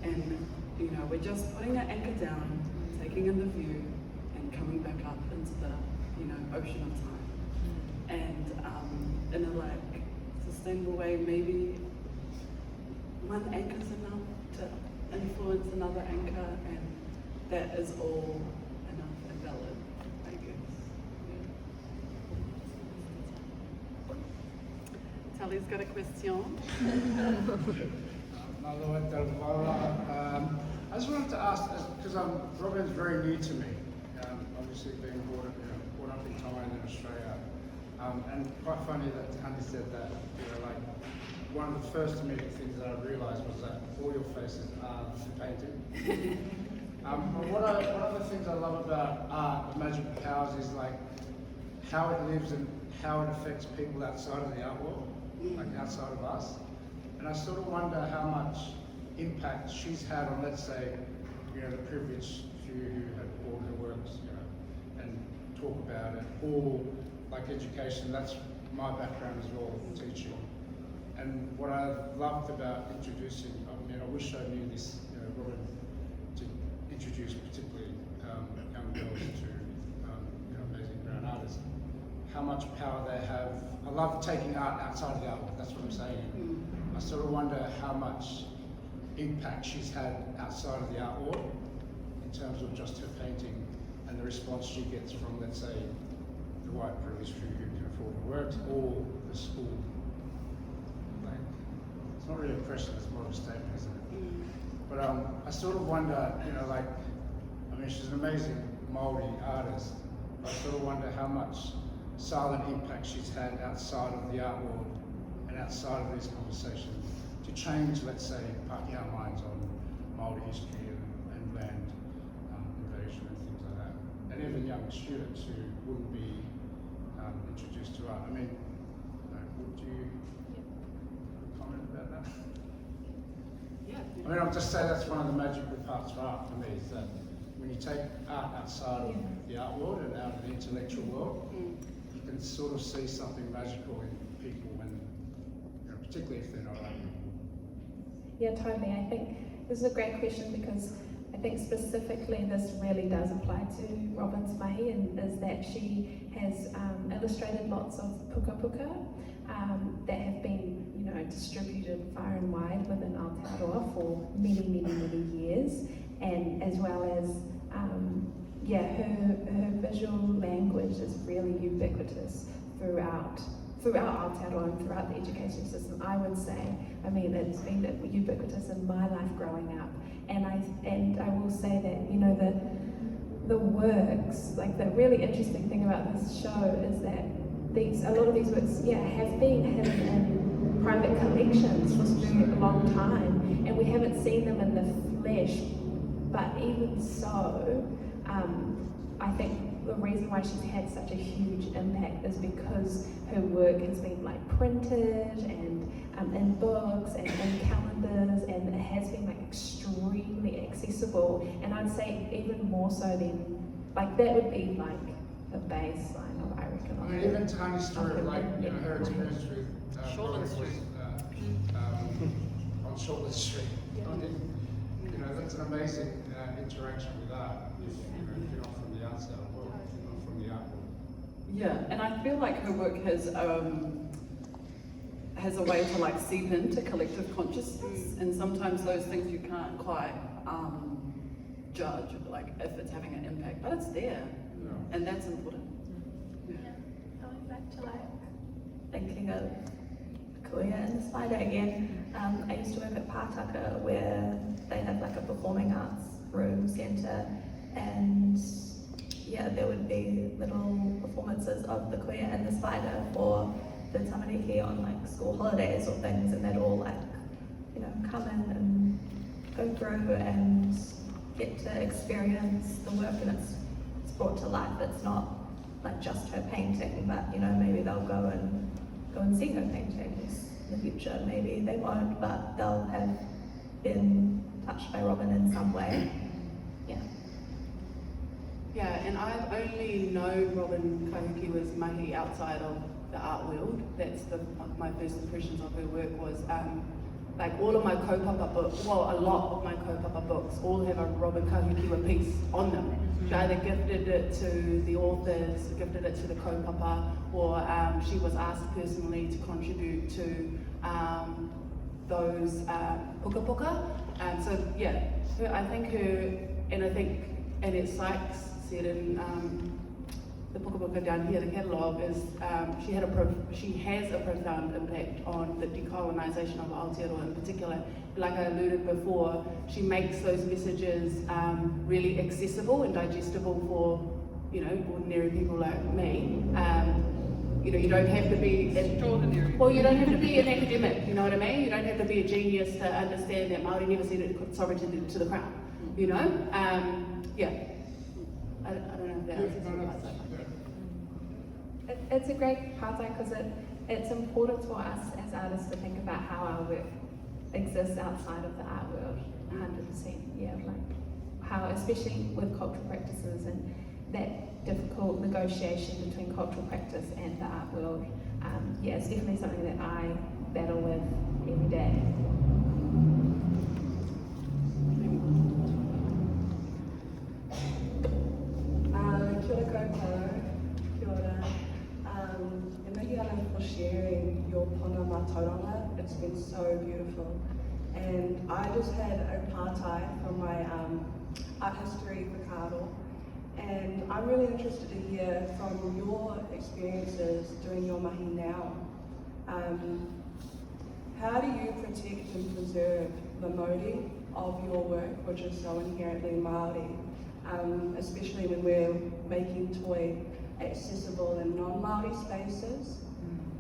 and you know, we're just putting an anchor down, taking in the view, and coming back up into the, you know, ocean of time. And in a like sustainable way, maybe one anchor's enough to influence another anchor, and that is all enough and valid, I guess. Yeah. Tally's got a question. I just wanted to ask, because Robyn's very new to me, obviously being brought up in Tainui in Australia, and quite funny that Tehani said that, you know, like, one of the first immediate things that I realised was that all your faces are painted. But one of the things I love about art, the magical powers, is like how it lives and how it affects people outside of the art world, like outside of us. And I sort of wonder how much impact she's had on, let's say, you know, the privileged few who have bought her works, you know, and talk about it, or like education. That's my background as well, teaching. And what I loved about introducing, I mean, I wish I knew this, you know, Robyn, to introduce particularly young girls to you know, amazing brown artists, how much power they have. I love taking art outside of the art world, that's what I'm saying. I sort of wonder how much impact she's had outside of the art world in terms of just her painting and the response she gets from, let's say, the white privileged few who can afford her works, or the school. Like, it's not really a question, it's more of a statement, isn't it? But I sort of wonder, you know, like, I mean, she's an amazing Māori artist, but I sort of wonder how much silent impact she's had outside of the art world and outside of these conversations to change, let's say, Pākehā minds on Māori history and land invasion and things like that. And even young students who wouldn't be introduced to art. I mean, would you comment about that? Yeah. I mean, I'll just say that's one of the magical parts of art for me, is that when you take art outside of the art world and out of the intellectual world, you can sort of see something magical in people, when, you know, particularly if they're not art people. Yeah, totally. I think this is a great question, because I think specifically this really does apply to Robyn's mahi, and is that she has illustrated lots of puka puka that have been, you know, distributed far and wide within Aotearoa for many, many, many years, and as well as her visual language is really ubiquitous throughout Aotearoa and throughout the education system, I would say. I mean, it's been ubiquitous in my life growing up, and I will say that, you know, the works, like, the really interesting thing about this show is that a lot of these works, have been hidden in private collections for a long time, and we haven't seen them in the flesh. But even so, I think the reason why she's had such a huge impact is because her work has been like printed and in books and in calendars, and it has been like extremely accessible. And I'd say even more so than, like, that would be like the baseline of, I reckon. I mean, even Tehani's story of, like, you know, her experience with Shortland Street. On Shortland Street. You know, that's an amazing interaction with art. If you're not from the art side, well, if you're not from the art world, Yeah, and I feel like her work has a way to like seep into collective consciousness, and sometimes those things you can't quite judge, like if it's having an impact, but it's there, and that's important. Yeah. Going back to like thinking of Kuia and the spider again, I used to work at Pātaka where they have like a performing arts room centre, and yeah, there would be little performances of the Kuia and the spider for the tamariki on like school holidays or things, and they'd all like, you know, come in and go through and get to experience the work, and it's brought to life. It's not like just her painting, but you know, maybe they'll go and see her paintings in the future. Maybe they won't, but they'll have been touched by Robyn in some way. Yeah. Yeah, and I've only known Robyn Kahukiwa's mahi outside of the art world. That's my first impressions of her work was like all of my kaupapa books, well, a lot of my kaupapa books all have a Robyn Kahukiwa piece on them. She either gifted it to the authors, gifted it to the kaupapa, or she was asked personally to contribute to those puka puka. So yeah, I think Annette Sykes said in the puka puka down here, the catalogue, is she has a profound impact on the decolonisation of Aotearoa in particular. Like I alluded before, she makes those messages really accessible and digestible for, you know, ordinary people like me. You know, you don't have to be Extraordinary. Well, you don't have to be an academic, you know what I mean? You don't have to be a genius to understand that Māori never ceded sovereignty to the crown, you know? Yeah. I don't know if that answers your question. It's a great part-time because it's important for us as artists to think about how our work exists outside of the art world, 100%. Yeah, like how, especially with cultural practices and that difficult negotiation between cultural practice and the art world. Yeah, it's definitely something that I battle with every day. Kia ora koutou, kia ora. E mihi ana for sharing your pona mātauranga. It's been so beautiful. And I just had a partai from my art history whakaaro. And I'm really interested to hear from your experiences doing your mahi now. How do you protect and preserve the mauri of your work, which is so inherently Māori? Especially when we're making toi accessible in non-Māori spaces.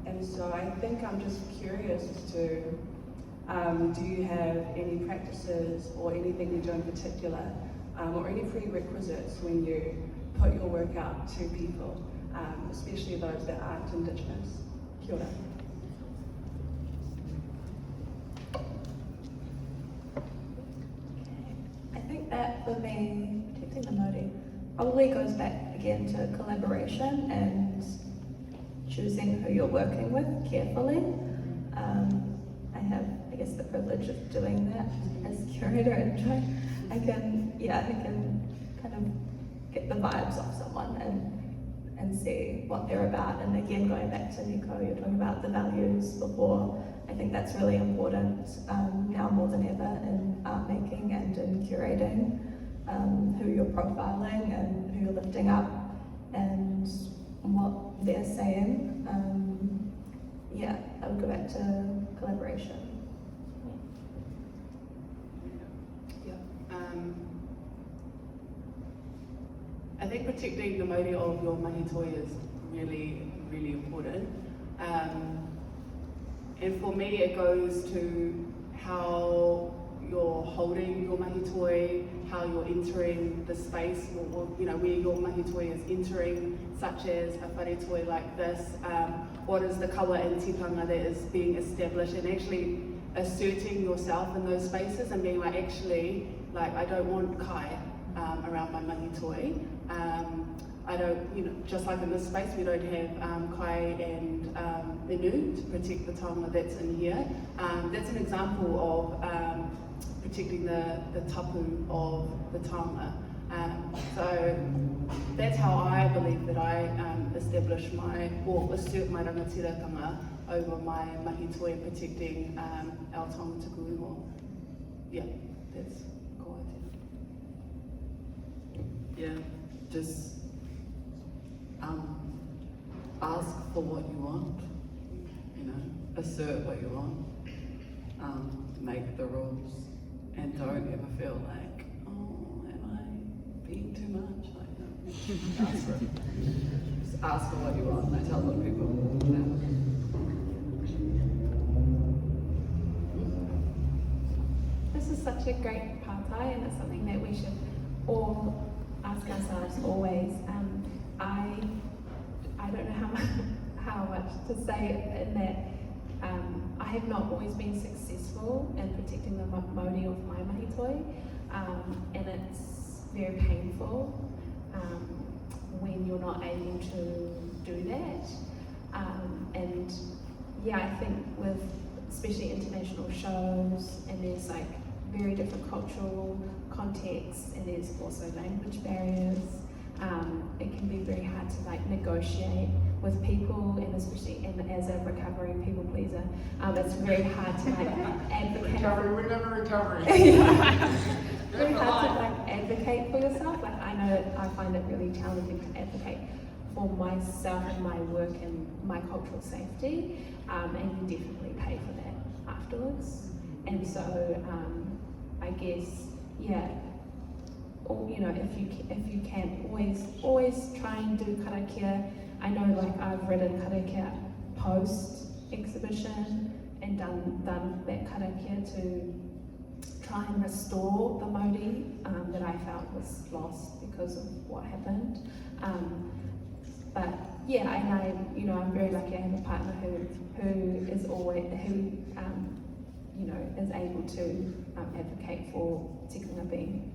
And so I think I'm just curious as to, do you have any practices or anything you do in particular, or any prerequisites when you put your work out to people, especially those that aren't Indigenous? Kia ora. I think that for me, protecting the Māori probably goes back again to collaboration and choosing who you're working with carefully. I have, I guess, the privilege of doing that as curator, and I can kind of get the vibes off someone and see what they're about. And again, going back to Nikau, you're talking about the values before. I think that's really important now more than ever in art making and in curating, who you're profiling and who you're lifting up and what they're saying. Yeah, I would go back to collaboration. Yeah. I think protecting the mauri of your mahi toi is really, really important. And for me, it goes to how you're holding your mahi toi, how you're entering the space, or you know, where your mahi toi is entering, such as a whare toi like this. What is the kawa and tikanga that is being established, and actually asserting yourself in those spaces and being like, actually, like, I don't want kai around my mahi toi. I don't, you know, just like in this space, we don't have kai and inu to protect the taonga that's in here. That's an example of protecting the tapu of the taonga. So that's how I believe that I establish or assert my rangatiratanga over my mahi toi and protecting our tonga tuku ingoa. Yeah, that's cool. Yeah, just ask for what you want, you know, assert what you want, make the rules, and don't ever feel like, oh, am I being too much? Like, no, ask for it. Just ask for what you want. I tell a lot of people. This is such a great partai, and it's something that we should all ask ourselves always. I don't know how much to say in that I have not always been successful in protecting the Māori of my mahi toi, and it's very painful when you're not able to do that. And yeah, I think with especially international shows, and there's like very different cultural contexts, and there's also language barriers. It can be very hard to like negotiate with people, and especially as a recovering people pleaser, it's very hard to like advocate. Recovery, we're never recovering. Very hard to like advocate for yourself. Like I know I find it really challenging to advocate for myself and my work and my cultural safety, and you definitely pay for that afterwards. And so I guess, yeah, or, you know, if you can, always try and do karakia. I know, like I've written karakia post exhibition and done that karakia to try and restore the Māori that I felt was lost because of what happened. But yeah, and I'm very lucky. I have a partner who is is able to advocate for tikanga being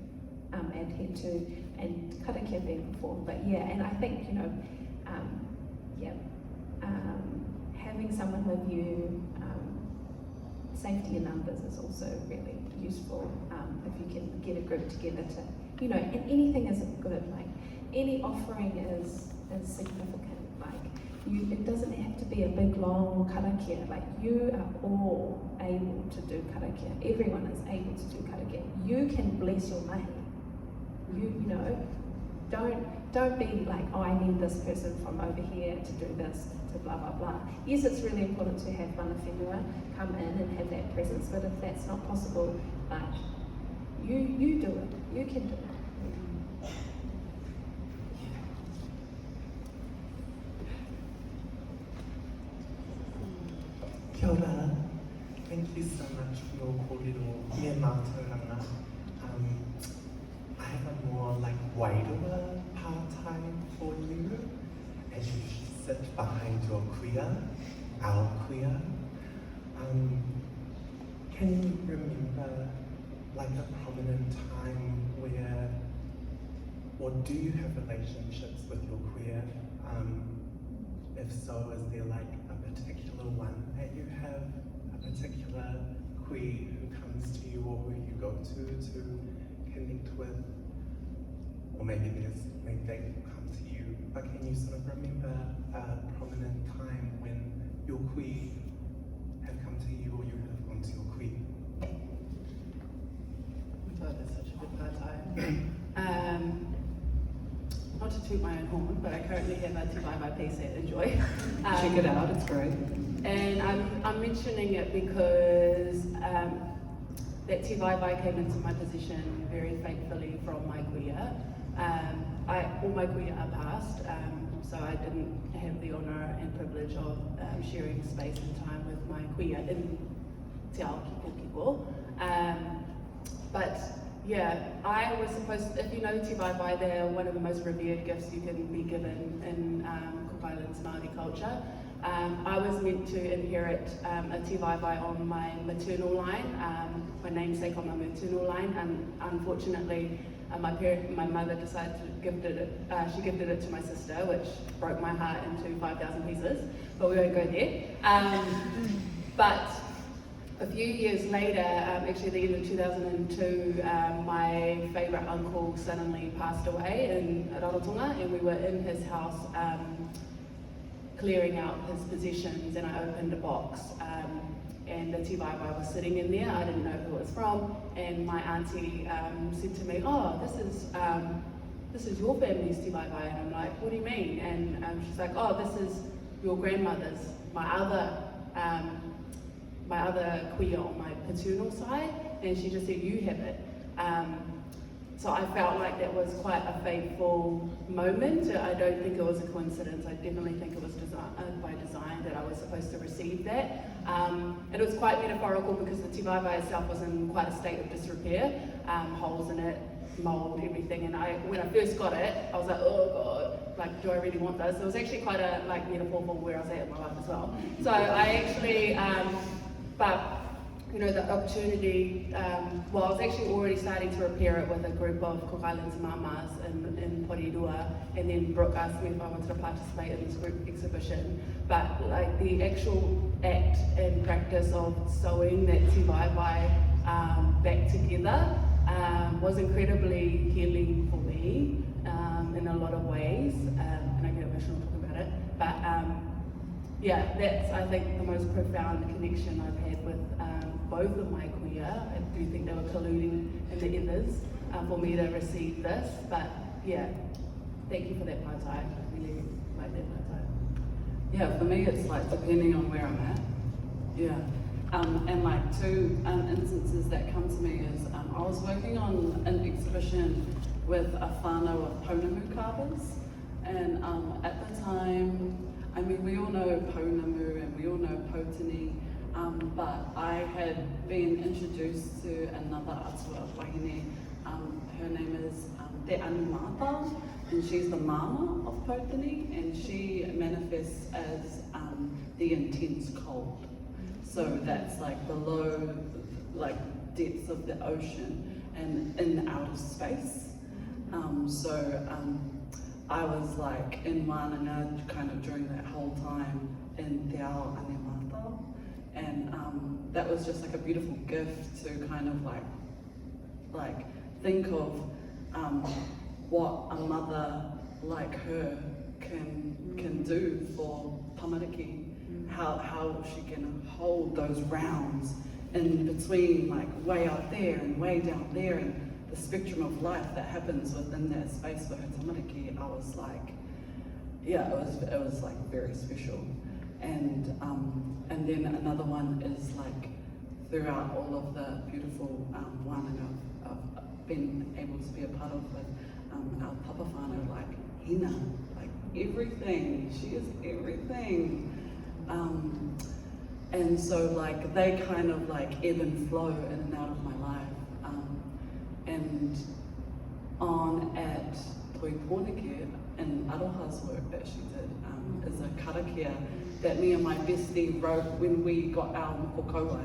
adhered to and karakia being performed. But yeah, and I think having someone with you, safety in numbers is also really useful. If you can get a group together to, and anything is good. Like any offering is significant. Like it doesn't have to be a big long karakia. Like you are all able to do karakia. Everyone is able to do karakia. You can bless your mahi. Don't be like, oh, I need this person from over here to do this, to blah blah blah. Yes, it's really important to have mana whenua come in and have that presence, but if that's not possible, like you do it. You can do it. Kia ora. Thank you so much for your kōrero. Me mātauranga. I have a more like wider part-time for you as you sit behind your kuia, our kuia. Can you remember like a prominent time where, or do you have relationships with your kuia? If so, is there like a particular one that you have, a particular kui who comes to you or who you go to connect with? Or maybe they come to you, but can you sort of remember a prominent time when your kui have come to you or you have gone to your kui? Oh, that's such a good partai. Not to toot my own horn, but I currently have a Te Waiwai piece at Enjoy. Check it out, it's great. And I'm mentioning it because that Te Waiwai came into my position very faithfully from my kuia. All my kuia are passed, so I didn't have the honour and privilege of sharing space and time with my kuia in Te Ao Kiko. But yeah, I was supposed, if you know Te Waiwai, they're one of the most revered gifts you can be given in Cook Islands Māori culture. I was meant to inherit a Te Waiwai on my maternal line, my namesake on my maternal line, and unfortunately my mother decided to gifted it to my sister, which broke my heart into 5,000 pieces, but we won't go there. But a few years later, actually at the end of 2002, my favourite uncle suddenly passed away in Rarotonga, and we were in his house clearing out his possessions, and I opened a box, and the tīwaiwai was sitting in there. I didn't know who it was from, and my auntie said to me, "Oh, this is your family's tīwaiwai," and I'm like, "What do you mean?" And she's like, "Oh, this is your grandmother's, my other kuia on my paternal side," and she just said, "You have it." So I felt like that was quite a fateful moment. I don't think it was a coincidence. I definitely think it was by design that I was supposed to receive that. And it was quite metaphorical because the tīwaiwai itself was in quite a state of disrepair, holes in it, mold, everything. And when I first got it, I was like, "Oh God, like, do I really want this?" It was actually quite a metaphor for where I was at in my life as well. So I actually, but you know, the opportunity, well, I was actually already starting to repair it with a group of Cook Islands mamas in Porirua, and then Brooke asked me if I wanted to participate in this group exhibition. But like the actual act and practice of sewing that tīwaiwai back together was incredibly healing for me in a lot of ways, and I get emotional talking about it. But yeah, that's, I think, the most profound connection I've had with both of my kuia. I do think they were colluding in the ethers for me to receive this, but yeah, thank you for that pai tai. I really like that pai tai. Yeah, for me it's like depending on where I'm at. Yeah. And like two instances that come to me is I was working on an exhibition with a whānau of pounamu carvers, and at the time, I mean, we all know pounamu and we all know potini, but I had been introduced to another atua wahine. Her name is Tehani Buchanan, and she's the mama of potini, and she manifests as the intense cold. So that's like below, like depths of the ocean and in the outer space. I was like in Mānanga kind of during that whole time in Te Ao Ane Mātau, and that was just like a beautiful gift to kind of like think of what a mother like her can do for tamariki, how she can hold those rounds in between, like way out there and way down there, and the spectrum of life that happens within that space for her tamariki. I was like, yeah, it was like very special. And then another one is like throughout all of the beautiful wānanga I've been able to be a part of with our papa whānau, like hine, like everything. She is everything. And so like they kind of like ebb and flow in and out of my life. And on at Toi Pōneke, and Aroha's work that she did, is a karakia that me and my bestie wrote when we got our mokokaua.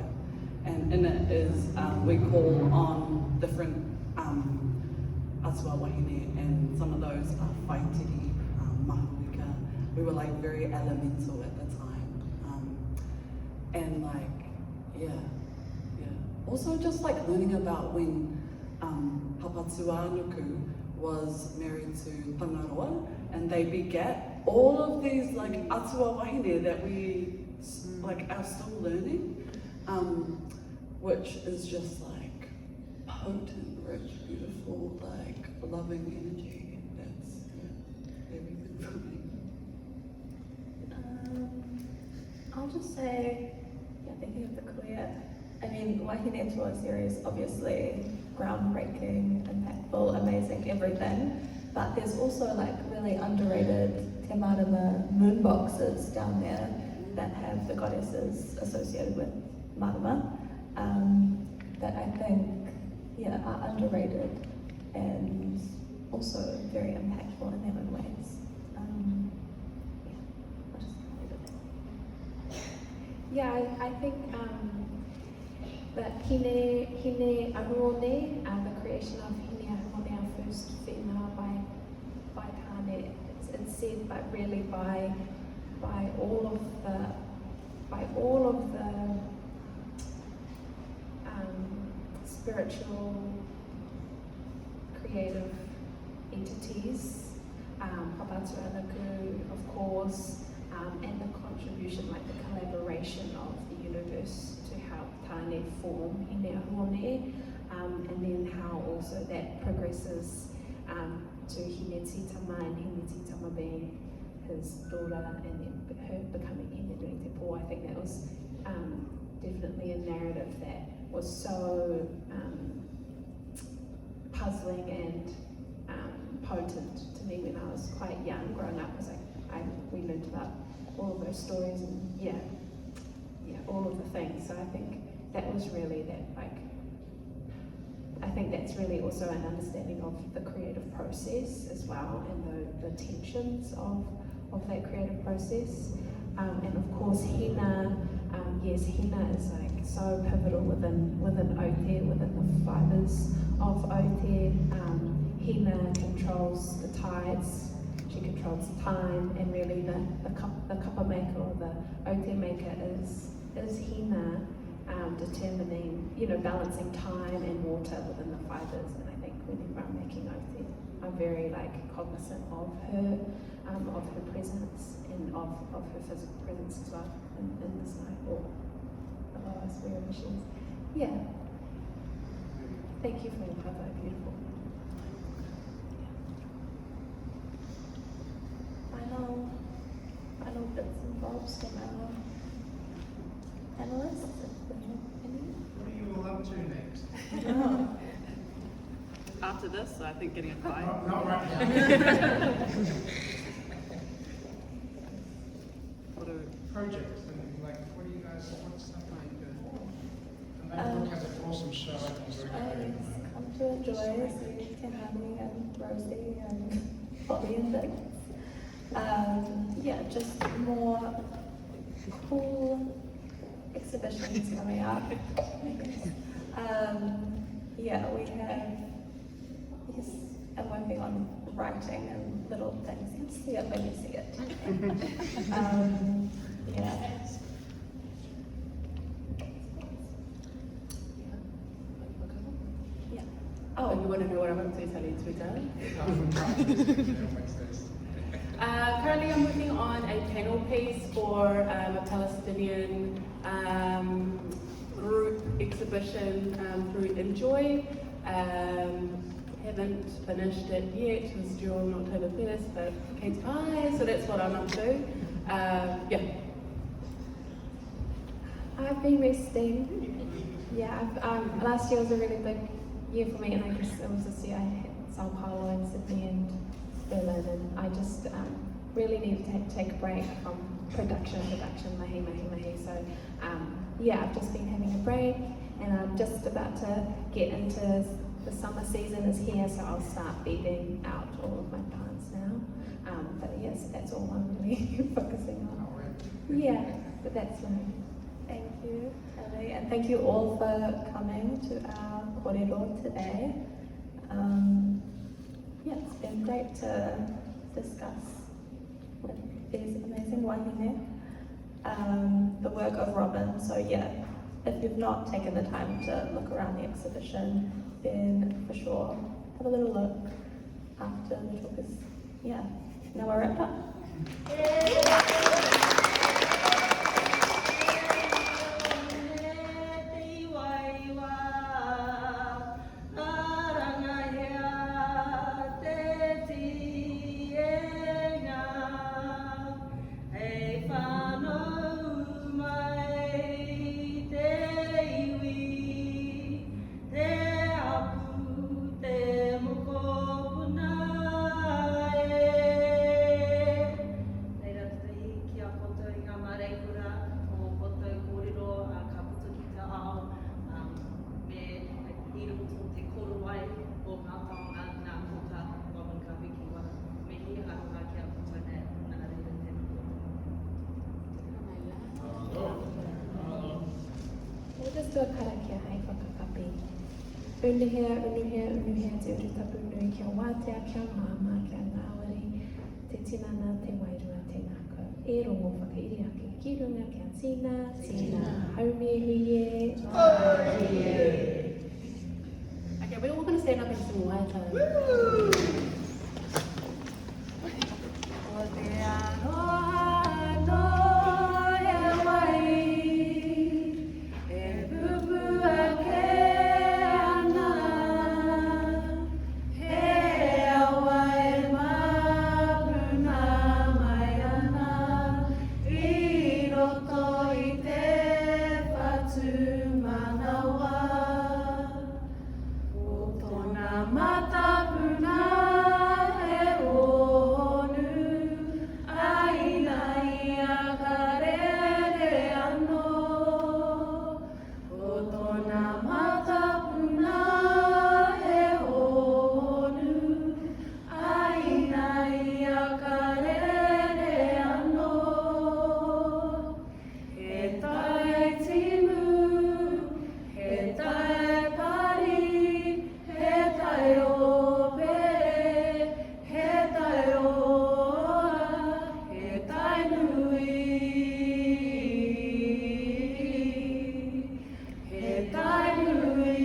And in it is, we call on different atua wahine, and some of those are whaitiri, mahuika. We were like very elemental at the time. And like, yeah. Also just like learning about when Papatuanuku was married to Tangaroa, and they begat all of these like atua wahine that we like are still learning, which is just like potent, rich, beautiful, like loving energy. That's everything for me. I'll just say, thinking of the kuia, I mean, Wahine Tour series, obviously groundbreaking, impactful, amazing, everything. But there's also like really underrated Te Marama moon boxes down there that have the goddesses associated with Marama, that I think, are underrated and also very impactful in their own ways. I'll just leave it there. Yeah, I think that hine aruone, the creation of hine aruone, our first whenua by Tane, it's said, but really by all of the spiritual, creative entities, Papatūānuku, of course, and the contribution, like the collaboration of the universe to help tāne form hine ahone, and then how also that progresses to hine titama, and hine titama being his daughter, and then her becoming hine nui te pō. I think that was definitely a narrative that was so puzzling and potent to me when I was quite young, growing up, because we learned about all of those stories and yeah, all of the things. So I think that was really that, like, I think that's really also an understanding of the creative process as well, and the tensions of that creative process. And of course, hina, yes, hina is like so pivotal within Aute, within the fibres of Aute. Hina controls the tides, she controls time, and really the kapa maker or the Aute maker is hina, determining, balancing time and water within the fibres. And I think whenever I'm making Aute, I'm very cognizant of her presence and of her physical presence as well in this life, or wherever she is. Yeah. Thank you for your cover, beautiful. Final bits and bobs from our panelists. What are you all up to next? After this, I think getting a pie. Not right now. What are Projects and what do you guys, what's stuff like that? And Brooke has an awesome show. Come to enjoy, see Tehani and Rosie and Bobby and Vince. Just more cool exhibitions coming up, I guess. We have, I'm working on writing and little things. You'll see it when you see it. Oh, you want to know what I'm up to? Tell you Twitter. Currently I'm working on a panel piece for a Palestinian group exhibition through Enjoy. Haven't finished it yet, it was due on October 1st, but Kate's pie, so that's what I'm up to. I've been resting. Last year was a really big year for me, and I guess it was this year I had Sao Paulo and Sydney and Berlin, and I just really needed to take a break from production, mahi. So I've just been having a break, and I'm just about to get into the summer season is here, so I'll start beating out all of my plants now. But yes, that's all I'm really focusing on. Yeah, but that's mine. Thank you, Ellie, and thank you all for coming to our kōrero today. It's been great to discuss with these amazing wahine, the work of Robyn. So if you've not taken the time to look around the exhibition, then for sure have a little look after the talk is, now we're wrapped up. Just do a karakia hai whakakapi. Unuhea te uru tapu nui kia wātea, kia māma, kia ngāwari, te tinana, te wairua, te ngākau. E rongo whakairi ake ki runga kia tina, haumie huie. stand up and sing Waita. O te aroha no he wai, e pupua ke ana, he awa e mapuna mai ana, I roto I te whatu manawa. O tōna matapuna he onu, aina ia ka rere anō. O tōna matapuna he onu, aina ia ka rere anō. He tae timu, he tae pari, he tae ope, he tae oa, he tae nui. He tae nui.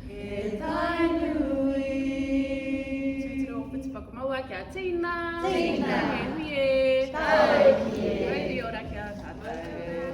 He tae nui. Tūtiro o Whiti Whakamaua kia tīna. Tīna.